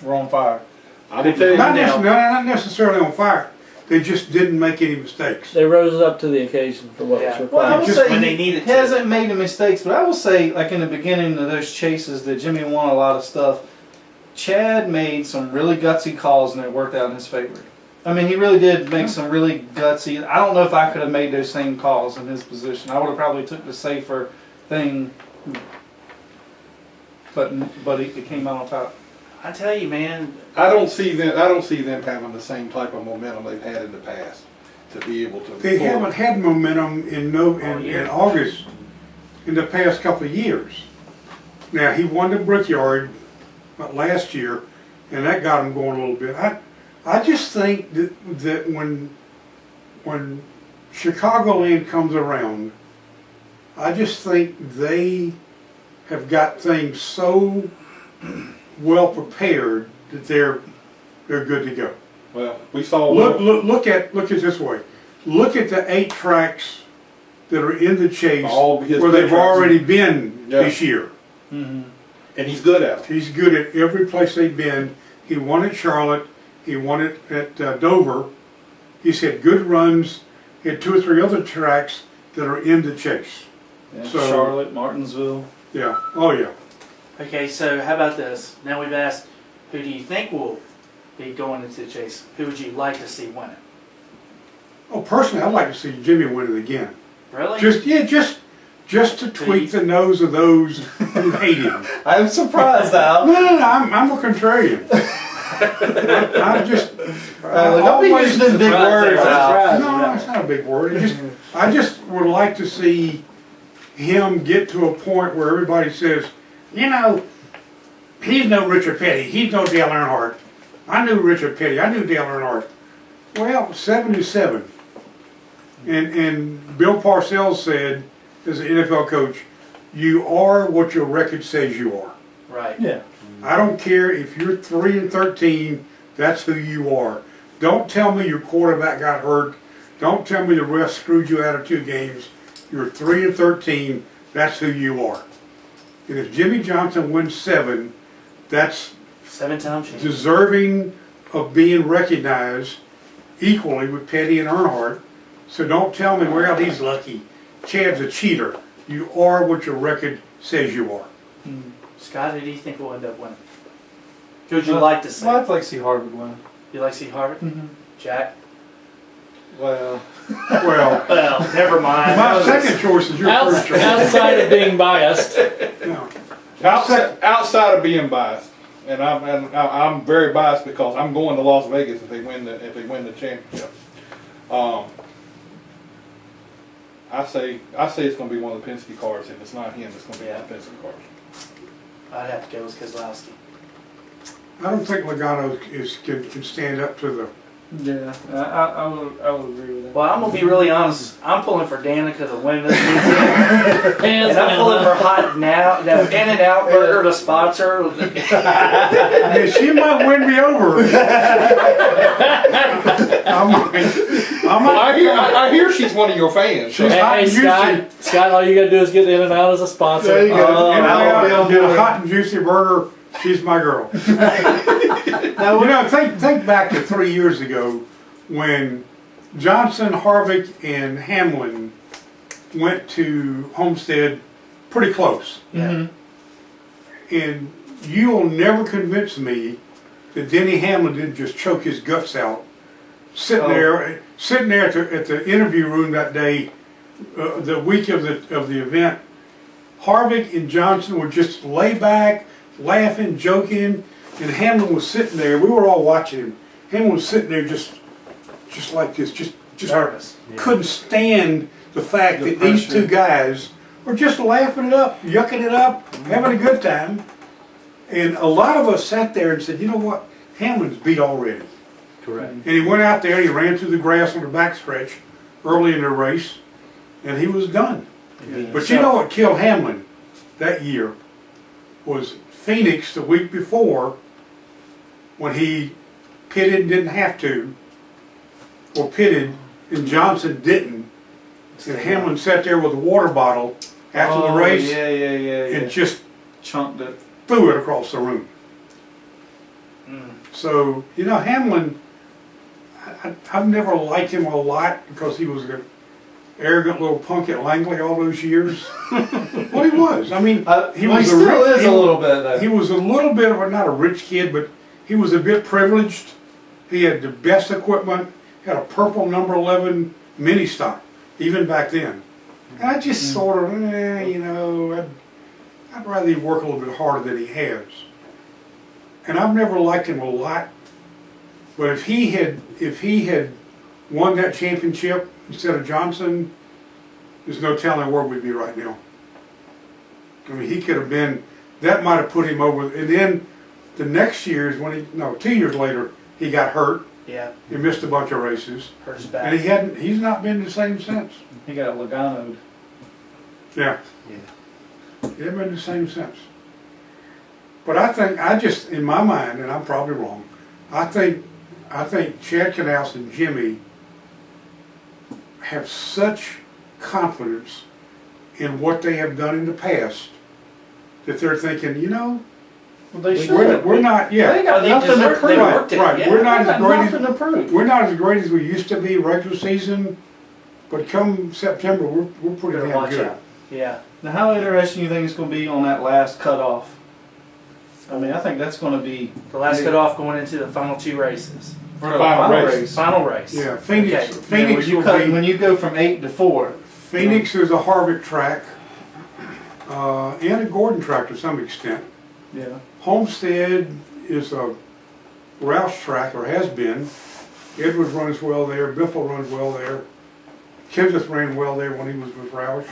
we're on fire. I will tell you not necessarily on fire. They just didn't make any mistakes. They rose up to the occasion for what was Yeah. required. Well, I will Just say when he they needed to. hasn't made the mistakes, but I will say, like in the beginning of those chases, that Jimmy won a lot of stuff. Chad made some really gutsy calls, and it worked out in his favor. I mean, he really did make some really gutsy. I don't know if I could have made those same calls in his position. I would have probably took the safer thing, but it came out on top. I tell you, man. I don't see them having the same type of momentum they've had in the past to be able to. They haven't had momentum in August in the past couple of years. Now he won the Brickyard last year, and that got him going a little bit. I just think that when Chicagoland comes around, I just think they have got things so well prepared that they're good to go. Well, we saw. Look at it this way. look at the 8 tracks that are in the chase All his where good they've tracks. already been Yeah. this year. And he's good at it. He's good at every place they've been. He won at Charlotte. He won it at Dover. He's had good runs. He had 2 or 3 other tracks that are in the chase. Yeah, So- Charlotte, Martinsville. Yeah. Oh yeah. Okay, so how about this? Now we've asked, who do you think will be going into the chase? Who would you like to see win it? Oh, personally, I'd like to see Jimmy win it again. Really? Just to tweak the nose of those who hate him. I'm surprised, Al. No, I'm a contrarian. I'm just. Don't be using them big words, Al. No, it's not a big word. I just would like to see him get to a point where everybody says, you know, he's no Richard Petty. He's no Dale Earnhardt. I knew Richard Petty. I knew Dale Earnhardt. Well, 7 is 7. And Bill Parcells said, as an NFL coach, you are what your record says you are. Right. Yeah. I don't care if you're 3-13, that's who you are. Don't tell me your quarterback got hurt. Don't tell me the ref screwed you out of 2 games. You're 3-13, that's who you are. And if Jimmy Johnson wins 7, that's 7-time champion. deserving of being recognized equally with Petty and Earnhardt. So don't tell me, well, he's lucky. Chad's a cheater. You are what your record says you are. Scott, who do you think will end up winning? Who would you like to see? Well, I'd like to see Harvard win. You like to see Harvard? Jack? Well, Well, never mind. my second choice is your first choice. Outside of being biased. No. Outside of being biased, and I'm very biased because I'm going to Las Vegas if they win the championship. I say it's going to be one of the Penske cars. If it's not him, it's going to be one of the Penske cars. I'd have to go with Keselowski. I don't think Logano can stand up to the. yeah, I would agree with that. Well, I'm going to be really honest. I'm pulling for Danica to win this weekend. And I'm pulling for Hot Now, In-N-Out Burger to sponsor. Yeah, she might win me over. I hear she's one of your fans. She's hot Hey, and juicy. Scott, all you gotta do is get In-N-Out as a sponsor. There you go. And I'll Get a hot and juicy burger. She's my girl. Now, You know, think back to 3 years ago when Johnson, Harvick, and Hamlin went to Homestead pretty close. Yeah. And you'll never convince me that Denny Hamlin didn't just choke his guts out sitting there at the interview room that day, the week of the event. Harvick and Johnson were just lay back, laughing, joking, and Hamlin was sitting there. We were all watching him. Hamlin was sitting there just like this, just Nervous. couldn't stand the fact that these 2 guys were just laughing it up, yucking it up, having a good time. And a lot of us sat there and said, you know what, Hamlin's beat already. Correct. And he went out there and he ran through the grass on the backstretch early in the race, and he was done. But you know what killed Hamlin that year was Phoenix the week before when he pitted and didn't have to, or pitted and Johnson didn't, and Hamlin sat there with a water bottle after the race and just chunked it. threw it across the room. So, you know, Hamlin, I've never liked him a lot because he was an arrogant little punk at Langley all those years. Well, he was. I mean, he was still is a little bit, though. He was a little bit of not a rich kid, but he was a bit privileged. He had the best equipment, had a purple number 11 mini stock, even back then. And I just sort of, you know, I'd rather he work a little bit harder than he has. And I've never liked him a lot, but if he had won that championship instead of Johnson, there's no telling where we'd be right now. I mean, he could have been, that might have put him over. And then the next year is when 2 years later, he got hurt. Yeah. He missed a bunch of races. Hurt his back. And he's not been the same since. He got Logano'd. Yeah. He hasn't been the same since. But I just, in my mind, and I'm probably wrong, I think Chad Knaus and Jimmy have such confidence in what they have done in the past that they're thinking, you know, Well, they should. we're not, yeah. They got nothing to prove. Right. We're not as great nothing to prove. we're not as great as we used to be regular season, but come September, we're pretty Better damn watch good. out. Yeah. Now, how interesting do you think it's going to be on that last cutoff? I mean, I think that's going to be The last cutoff going into the final 2 races. or the final race. Final race. Yeah, Phoenix. Okay. Yeah, Phoenix when, you will cut, be. when you go from 8 to 4. Phoenix is a Harvick track, and a Gordon track to some extent. Yeah. Homestead is a Roush track, or has been. Edwards runs well there. Biffle runs well there. Kenseth ran well there when he was with Roush.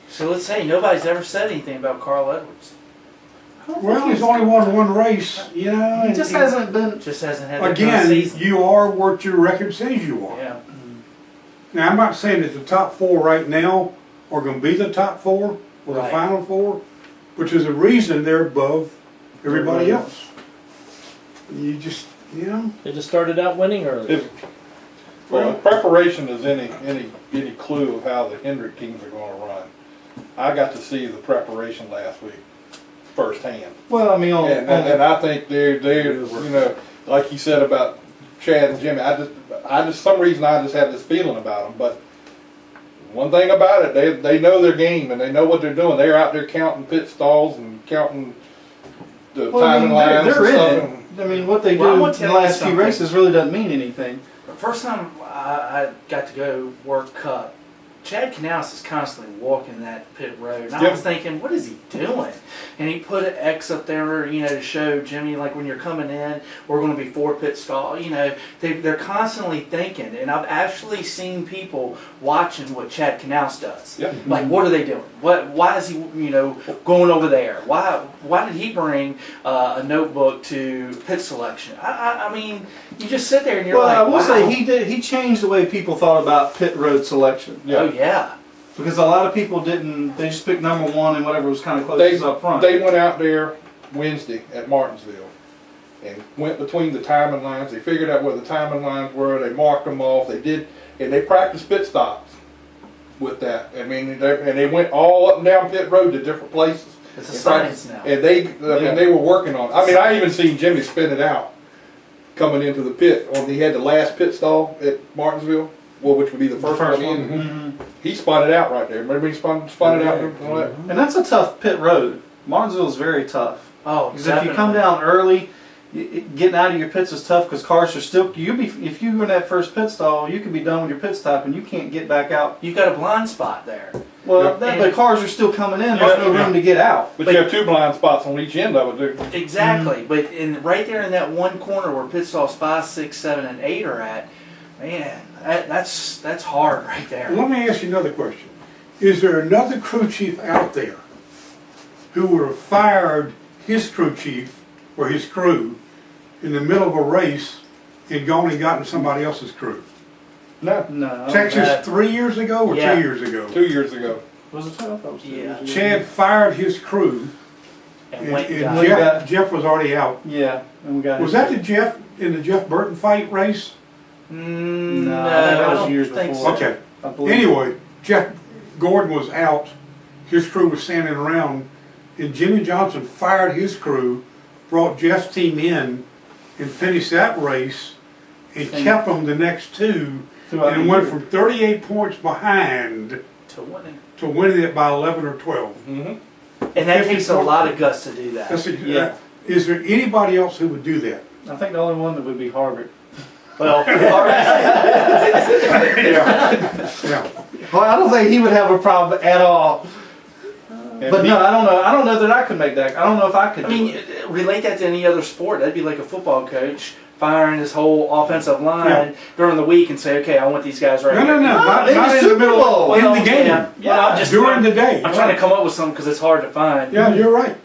So let's say nobody's ever said anything about Carl Edwards. Well, he's only won one race, you know. He just hasn't been. Just hasn't had that kind of Again, season. you are what your record says you are. Yeah. Now, I'm not saying that the top 4 right now are going to be the top 4 or the Right. final 4, which is a reason they're above everybody else. You just, you know. They just started out winning early. Well, preparation is any clue of how the Hendrick teams are going to run. I got to see the preparation last week firsthand. Well, I mean, And I think they're you know, like you said about Chad and Jimmy, I just some reason I just have this feeling about them. But one thing about it, they know their game and they know what they're doing. They're out there counting pit stalls and counting the timing lines. They're and stuff. in it. I mean, what they Well, I'm do gonna in tell the you last few something. races really doesn't mean anything. The first time I got to go work Cup, Chad Knaus is constantly walking that pit road. And I was thinking, what is he doing? And he put an X up there, you know, to show Jimmy, like, when you're coming in, we're going to be 4 pit stall. You know, they're constantly thinking. And I've actually seen people watching what Chad Knaus does. Yep. Like, what are they doing? Why is he, you know, going over there? Why did he bring a notebook to pit selection? I mean, you just sit there and you're Well, like, I will wow. say he changed the way people thought about pit road selection. Oh, yeah. Because a lot of people didn't, they just picked number 1 and whatever was kind of closest up front. They went out there Wednesday at Martinsville and went between the timing lines. They figured out where the timing lines were. They marked them off. They did, and they practiced pit stops with that. I mean, they went all up and down pit road to different places. It's a science now. And they were working on it. I mean, I even seen Jimmy spin it out coming into the pit. He had the last pit stall at Martinsville, well, which would be the first one in. Mm-hmm. He spun it out right there. Remember he spun it out? And that's a tough pit road. Martinsville is very tough. Oh, because if you come down early, getting out of your pits is tough because cars are still. If you're in that first pit stall, you can be done with your pit stop and you can't get back out. You've got a blind spot there. Well, the cars are still coming in. There's no room to get out. But you have 2 blind spots on each end of it, too. Exactly. But right there in that one corner where pit stalls 5, 6, 7, and 8 are at, man, that's hard right there. Let me ask you another question. Is there another crew chief out there who would have fired his crew chief or his crew in the middle of a race and gone and gotten somebody else's crew? No. Texas 3 years ago or 2 years ago? 2 years ago. Was it 2? Yeah. Chad fired his crew, and Jeff was already out. Yeah, and we got. Was that in the Jeff Burton fight race? No, that was years before. So. Okay. I believe. Anyway, Jeff Gordon was out. His crew was standing around, and Jimmy Johnson fired his crew, brought Jeff's team in, and finished that race, and kept them the next 2, and went from 38 points behind to winning it by 11 or 12. Mm-hmm. And that takes a lot of guts to do that. Yeah. Is there anybody else who would do that? I think the only one that would be Harvick. Well, yeah. Well, I don't think he would have a problem at all. But no, I don't know. I don't know that I could make that. I don't know if I could. I mean, relate that to any other sport. That'd be like a football coach firing his whole offensive line during the week and say, "Okay, I want these guys right." No, here. not in the middle. Well, in the game. Yeah, I'm just during the day. I'm trying to come up with something because it's hard to find. Yeah, you're right.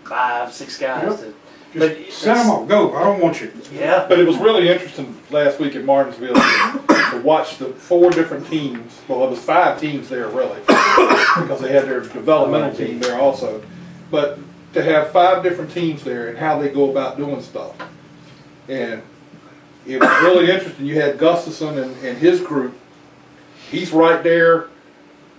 5, 6 guys. Yep. Just send them off. Go. I don't want you. Yeah. But it was really interesting last week at Martinsville to watch the 4 different teams. Well, it was 5 teams there really, because they had their developmental team there also. But to have 5 different teams there and how they go about doing stuff. And it was really interesting. You had Gustafson and his group. He's right there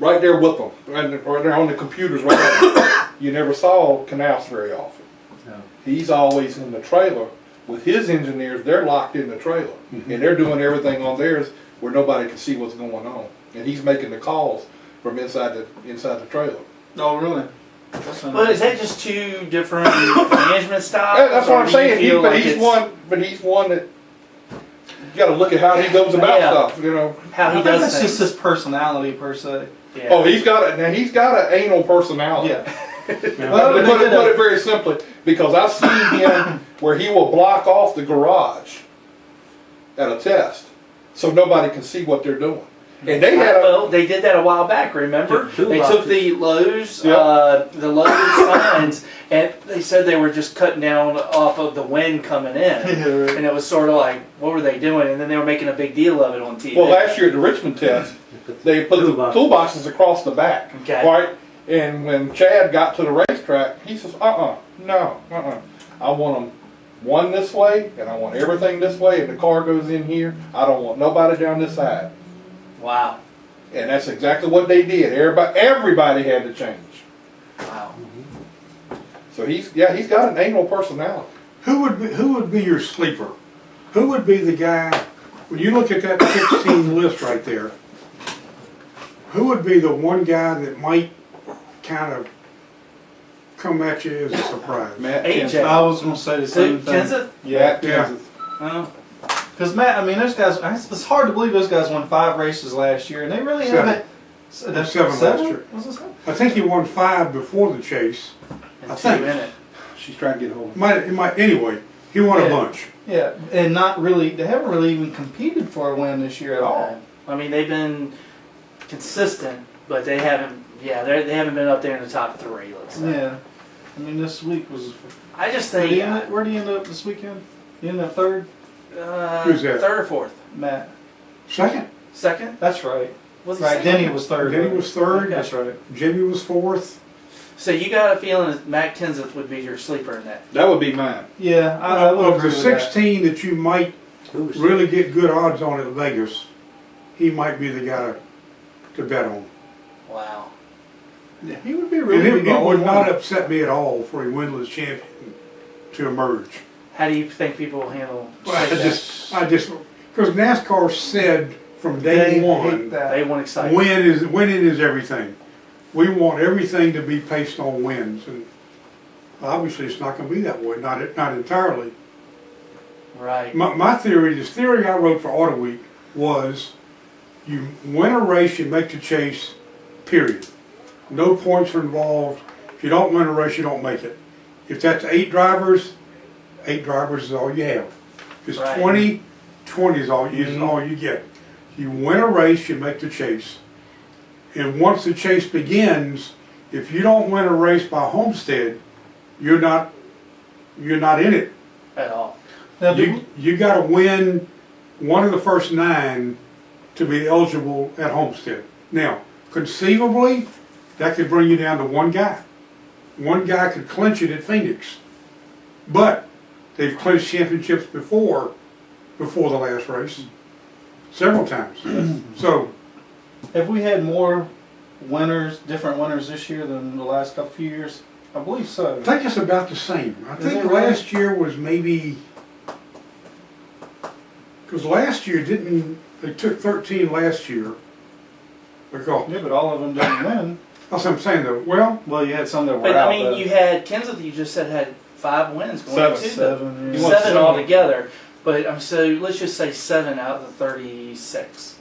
with them, and they're on the computers right there. You never saw Knaus very often. No. He's always in the trailer with his engineers. They're locked in the trailer, and they're doing everything on theirs where nobody can see what's going on. And he's making the calls from inside the trailer. Oh, really? Well, is that just two different management styles? Yeah, that's what I'm saying. But He's one that you got to look at how he goes about stuff. You know how he I does think that's things. just his personality per se. Yeah. Oh, he's got an anal personality. Yeah. Well, to put it very simply, because I've seen him where he will block off the garage at a test, so nobody can see what they're doing. And they did that a while back. Remember, they took the Lowe's signs, and they said they were just cutting down off of the wind coming in, and it was sort of like, what were they doing? And then they were making a big deal of it on TV. Well, last year at the Richmond test, they put the toolboxes across the back, right? And when Chad got to the racetrack, he says, no. I want them one this way, and I want everything this way, and the car goes in here. I don't want nobody down this side. Wow. And that's exactly what they did. Everybody had to change. Wow. So he's got an anal personality. Who would be your sleeper? Who would be the guy, when you look at that 16 list right there, who would be the one guy that might kind of come at you as a surprise? Matt AJ. I was going to say the same thing. Kenseth? Yeah. Because Matt, I mean, those guys, it's hard to believe those guys won 5 races last year, and they really haven't. Seven last year. Was it 7? I think he won 5 before the chase. I think. She's trying to get hold of him. Anyway, he won a bunch. Yeah, and not really, they haven't really even competed for a win this year at all. I mean, they've been consistent, but they haven't. Yeah, they haven't been up there in the top 3. Let's say. Yeah, I mean, this week was. I just think. Where do you end up this weekend? You end up 3rd? Who's that? 3rd or 4th? Matt. Second. That's right. Was right. Denny was 3rd. Denny was 3rd. Okay. That's right. Jimmy was 4th. So you got a feeling that Matt Kenseth would be your sleeper in that? That would be mine. Yeah, I would Of agree the with that. 16 that you might really get good odds on at Vegas, he might be the guy to bet on. Wow. Yeah, he would be And really it would not upset me at all for a winless champion to emerge. How do you think people will handle? I just, because NASCAR said from day one, they want excitement. winning is everything. We want everything to be based on wins, and obviously it's not going to be that way. Not entirely. Right. My theory, this theory I wrote for Autoweek was, you win a race, you make the chase. Period. No points are involved. If you don't win a race, you don't make it. If that's 8 drivers is all you have. If it's Right. 20 is all you get. You win a race, you make the chase. And once the chase begins, if you don't win a race by Homestead, you're not in it At all. Now, you got to win one of the first 9 to be eligible at Homestead. Now, conceivably, that could bring you down to one guy. One guy could clinch it at Phoenix. But they've clinched championships before the last race. Several times. So, have we had more winners, different winners this year than the last few years? I believe so. I think it's about the same. I Is think it really? last year was maybe, because last year they took 13 last year. Because, Yeah, but all of them didn't win. that's what I'm saying though. Well, you had some that were But out. I mean, you had Kenseth. You just said had 5 wins going into Seven, the yeah. 7 altogether. But so let's just say 7 out of the 36.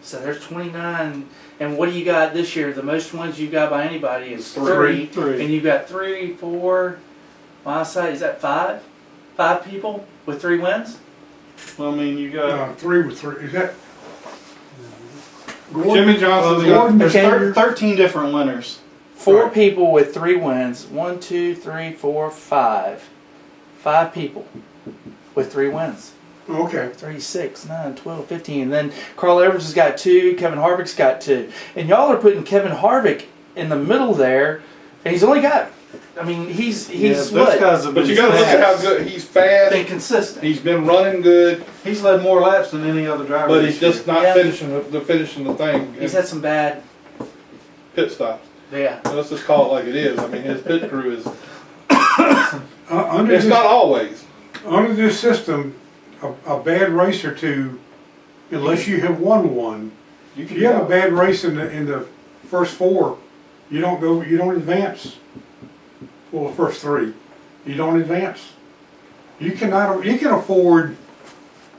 So there's 29. And what do you got this year? The most wins you got by anybody is 3. Three. And you got 3, 4. My side is that 5? 5 people with 3 wins. Well, I mean, you got 3 with 3. Is that Jimmy Johnson's got there's 13 different winners. 4 people with 3 wins. 1, 2, 3, 4, 5. 5 people with 3 wins. Okay. 3, 6, 9, 12, 15. And then Carl Edwards has got 2. Kevin Harvick's got 2. And y'all are putting Kevin Harvick in the middle there. And he's only got I mean, he's those what? guys have But been you got to look at how fast. good he's fast. Been consistent. He's been running good, He's led more laps than any other driver. but this he's just year. not Yeah. finishing the thing. He's had some bad. pit stops. Yeah. Let's just call it like it is. I mean, his pit crew is. Under It's this, not always. under this system, a bad race or two, unless you have won one, if you have a bad race in the first four, you don't advance. Well, the first three, you don't advance. You can afford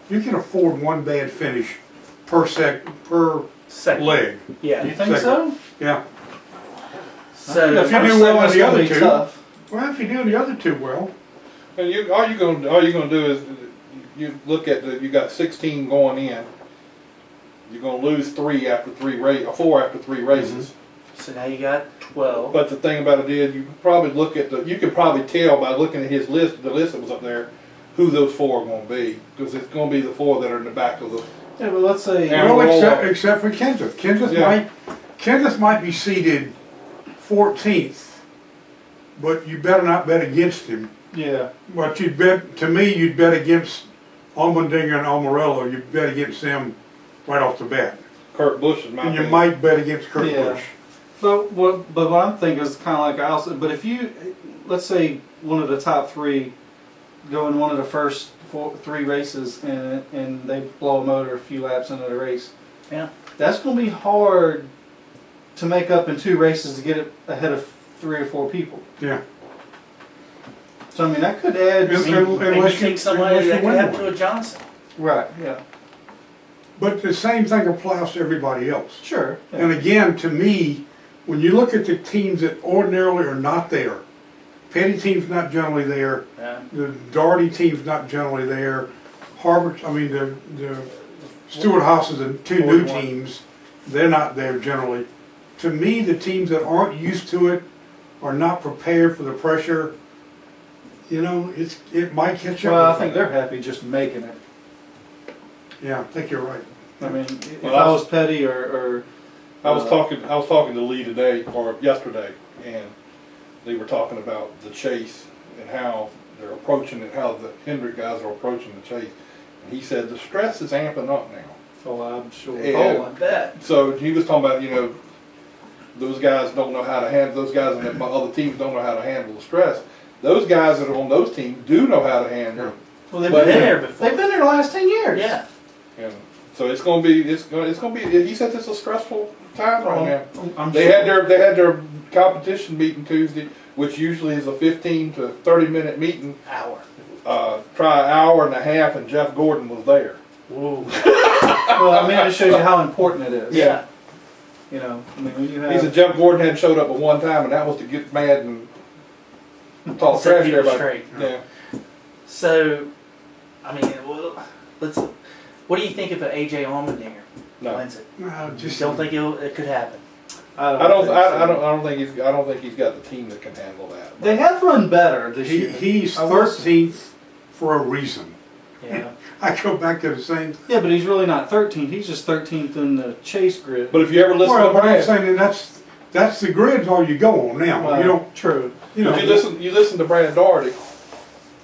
one bad finish per Second. leg. Yeah. You think Second. so? Yeah. So If you First do well in segment's the gonna other be two, tough. well, if you do the other two well, And all you're gonna do is you look at you got 16 going in. You're gonna lose 4 after 3 races. so now you got 12. But the thing about it is, you can probably look at you can probably tell by looking at his list, the list that was up there, who those 4 are going to be, because it's going to be the 4 that are in the back of the. Yeah, but let's say. Yeah. well, except for Kenseth. Yeah. Kenseth might be seated 14th, but you better not bet against him. Yeah. But you'd bet against Allmendinger and Almirola. You'd bet against them right off the bat. Kurt Busch is my. And you opinion. might bet against Kurt Yeah. Busch. But what I'm thinking is kind of like I also. But if you, let's say one of the top 3 go in one of the first 3 races and they blow a motor a few laps into the race. Yeah. That's going to be hard to make up in 2 races to get it ahead of 3 or 4 people. Yeah. So I mean that could add. Yes. And you Unless think you somebody that could win happen one. to a Johnson. Right. Yeah. But the same thing applies to everybody else. Sure. Yeah. And again, to me, when you look at the teams that ordinarily are not there, Petty team's not generally there. Yeah. The Doherty team's not generally there. Harvard, the Stewart Houses and 2 new 41. teams, they're not there generally. To me, the teams that aren't used to it, are not prepared for the pressure, it might catch up. Well, I with think them. they're happy just making it. Yeah, I think you're right. I mean, if Well, I was Petty or I was talking to Lee today or yesterday, and they were talking about the chase and how they're approaching it, how the Hendrick guys are approaching the chase. And he said the stress is amping up now. oh, I'm sure. And Oh, I bet. so he was talking about, those guys don't know how to handle, those guys on the other teams don't know how to handle the stress. Those guys that are on those teams do know how to handle it. Well, they've But been Been there. there before. They've been there the last 10 years. Yeah. And so it's gonna be. He said it's a stressful time right now. I'm They sure. had their competition meeting Tuesday, which usually is a 15 to 30-minute meeting. Hour. Try an hour and a half, and Jeff Gordon was there. Whoa. Well, I mean, it shows you how important it is. Yeah. You know, I mean, when you He said have. Jeff Gordon had showed up at one time, and that was to get mad and talk Set trash to people everybody. straight. Yeah. So, I mean, what do you think of an AJ Allmendinger No. wins it? No, You don't think it could happen? I don't think he's got the team that can handle that. They have run better this year. He's I will 13th for a reason. Yeah. I go back to the same. Yeah, but he's really not 13th. He's just 13th in the chase grid. But if you ever listen Well, to but I'm Brad, saying that's the grid's all you go on now. Well, You don't, true. if you listen to Brad Doherty,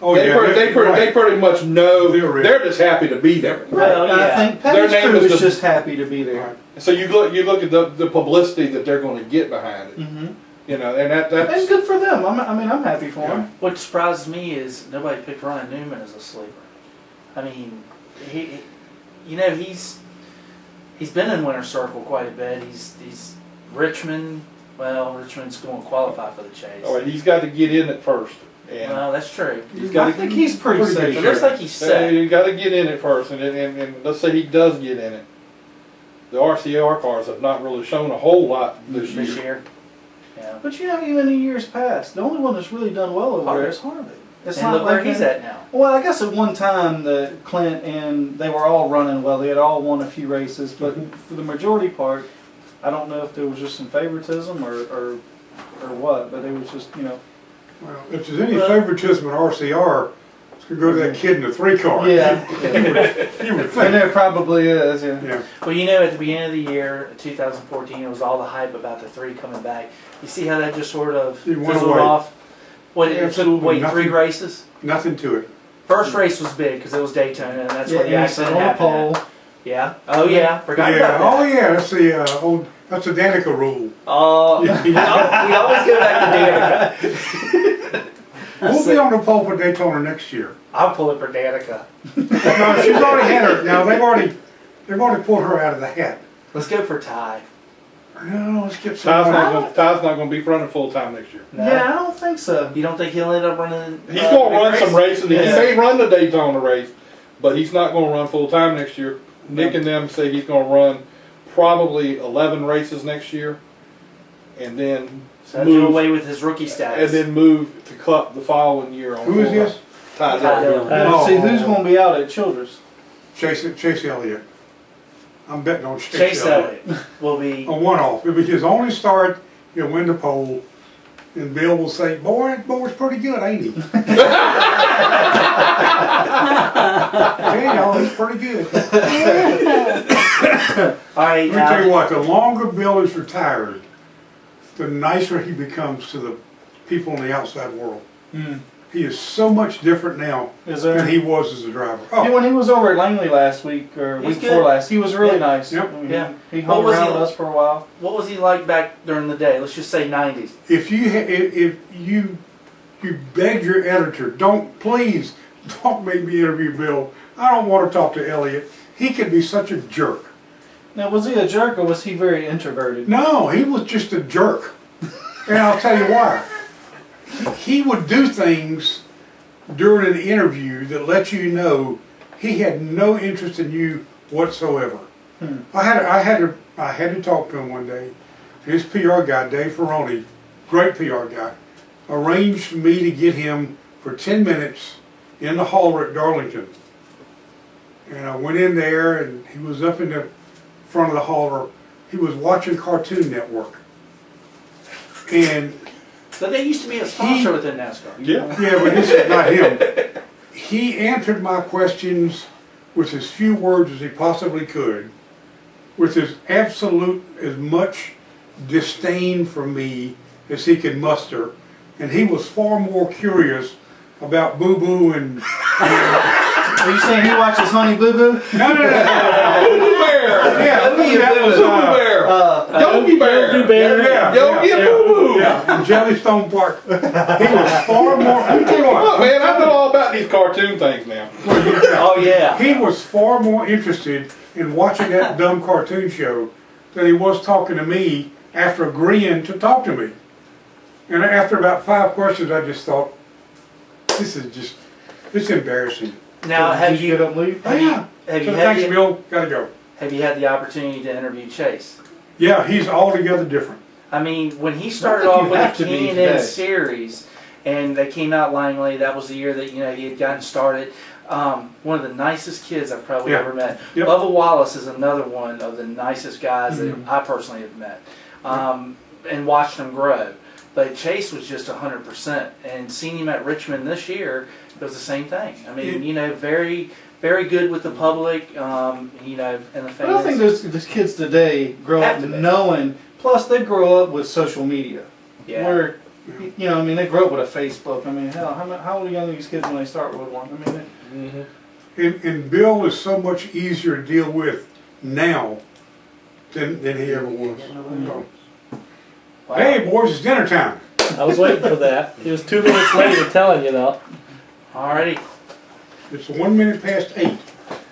oh they yeah, they pretty much know They're they're just happy to be there. Well, And I yeah. think Their Petty's name crew is is the- just happy to be there. Right. So you look at the publicity that they're going to get behind it. Mm-hmm. And That's that's good for them. I'm happy for them. What surprises me is nobody picked Ryan Newman as a sleeper. I mean, he's been in winner's circle quite a bit. He's Richmond. Well, Richmond's going to qualify for the chase. all right. He's got to get in it first, and Well, that's true. he's got I to. think he's pretty safe. It looks like he's set. You got to get in it first, and let's say he does get in it. The RCR cars have not really shown a whole lot this This year. year. Yeah. But even in years past, the only one that's really done well over there Harvick. is Harvick. It's And not look like where he's him. at now. Well, I guess at one time the Clint and they were all running well. They had all won a few races, but for the majority part, I don't know if there was just some favoritism or what. But it was just Well, if there's any favoritism in RCR, it's gonna go to that kid in the 3-car. Yeah. You would And think. there probably is. Yeah. Yeah. Well, at the beginning of the year, 2014, it was all the hype about the 3 coming back. You see how that just sort of It went fizzled away. off? What? It took Absolutely wait 3 nothing. races. Nothing to it. First race was big because it was Daytona, and that's where the Yeah, he said accident on the happened. pole. Yeah. Oh yeah. Forgot Yeah. about Oh that. yeah. That's the Danica rule. We always go back to Danica. We'll be on the pole for Daytona next year. I'll pull it for Danica. No, she's already had her. Now they've already pulled her out of the hat. Let's go for Ty. No, let's get Ty's some. not going to be running full time next year. No. Yeah, I don't think so. You don't think he'll end up running? He's going to run big some race? races. He may run the Daytona race, but he's not going to run full time next year. Nick and them say he's going to run probably 11 races next year, and then So do away with his rookie status. and then move to Cup the following year. On Who is full this? time. Ty Dillon. Oh. See, who's going to be out at Childress? Chase Elliott. I'm betting on Chase Elliott will be. A one-off. It'll be his only start. He'll win the pole, and Bill will say, "Boy, that boy's pretty good, ain't he?" Tell y'all, he's pretty good. All right. Let me tell you what. The longer Bill is retired, the nicer he becomes to the people in the outside world. He is so much different now Is there? than he was as a driver. Yeah, when he was over at Langley last week or He's week before good. last, he was really Yeah. nice. Yep. I mean, Yeah. He What hung was around he- with us for a while. What was he like back during the day? Let's just say 90s. If you beg your editor, don't make me interview Bill. I don't want to talk to Elliot. He can be such a jerk. Now, was he a jerk or was he very introverted? No, he was just a jerk. And I'll tell you why. He would do things during an interview that let you know he had no interest in you whatsoever. I had to talk to him one day. His PR guy, Dave Ferroni, great PR guy, arranged for me to get him for 10 minutes in the hauler at Darlington. And I went in there, and he was up in the front of the hauler. He was watching Cartoon Network. And So they used to be a sponsor within NASCAR. Yeah. yeah, but this is not him. He answered my questions with as few words as he possibly could, with as much disdain for me as he could muster, and he was far more curious about Boo Boo and Are you saying he watches Honey Boo Boo? no. Boo Bear. Yeah, that was Boo Bear. Yogi Bear. Yogi Bear. Yogi and Boo Boo. Yeah, in Jellystone Park. He was far more. Let me tell you Look, what. man, I know all about these cartoon things now. Oh yeah. He was far more interested in watching that dumb cartoon show than he was talking to me after agreeing to talk to me. And after about 5 questions, I just thought, it's embarrassing. Now Did have you you get up and leave? have you Thanks, Bill. Gotta go. have you had the opportunity to interview Chase? Yeah, he's altogether different. I mean, when he started think off you with have the to be K&N today. series, and they came out Langley, that was the year that he had gotten started. One of the nicest kids I've probably Yeah. ever met. Yep. Bubba Wallace is another one of the nicest guys that I personally have met, and watched him grow. But Chase was just 100%, and seeing him at Richmond this year, it was the same thing. I mean, very, very good with the public, and the fans. But I think those kids today grow Have up to be. knowing, plus they grow up with social media. Yeah. Where, they grow up with a Facebook. I mean, hell, how old are young these kids when they start with one? I mean, And Bill is so much easier to deal with now than he ever was. So, Wow. hey, boys, it's dinner time. I was waiting for that. He was 2 minutes late at telling you though. Alrighty. It's 1 minute past 8.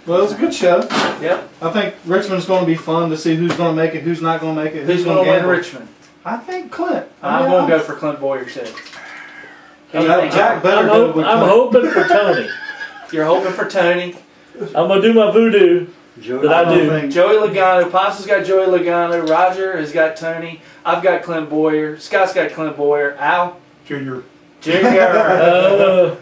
well, it was a good show. Yep. I think Richmond's going to be fun to see who's going to make it, who's not going to make it, Who's going going to to win gamble. Richmond? I think Clint. I'm going to go for Clint Boyer too. Jack better go with I'm Clint. hoping for Tony. You're hoping for Tony. I'm gonna do my voodoo that I don't do. think- Joey Logano. Pasa's got Joey Logano. Roger has got Tony. I've got Clint Boyer. Scott's got Clint Boyer. Al. Junior. Junior. And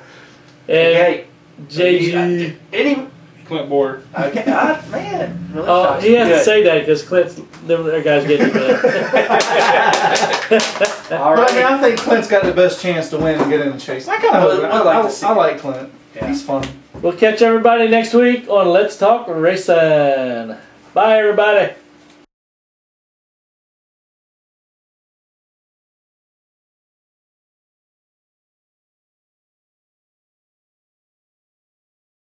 Okay. JG. Any. Clint Boyer. Okay. Man. Really He has to Good. say that because Clint's that guy's getting it. All But I mean, right. I think Clint's got the best chance to win and get in the chase. I kind of We'd like to see I it. like Clint. Yeah. He's fun. We'll catch everybody next week on Let's Talk Racing. Bye, everybody.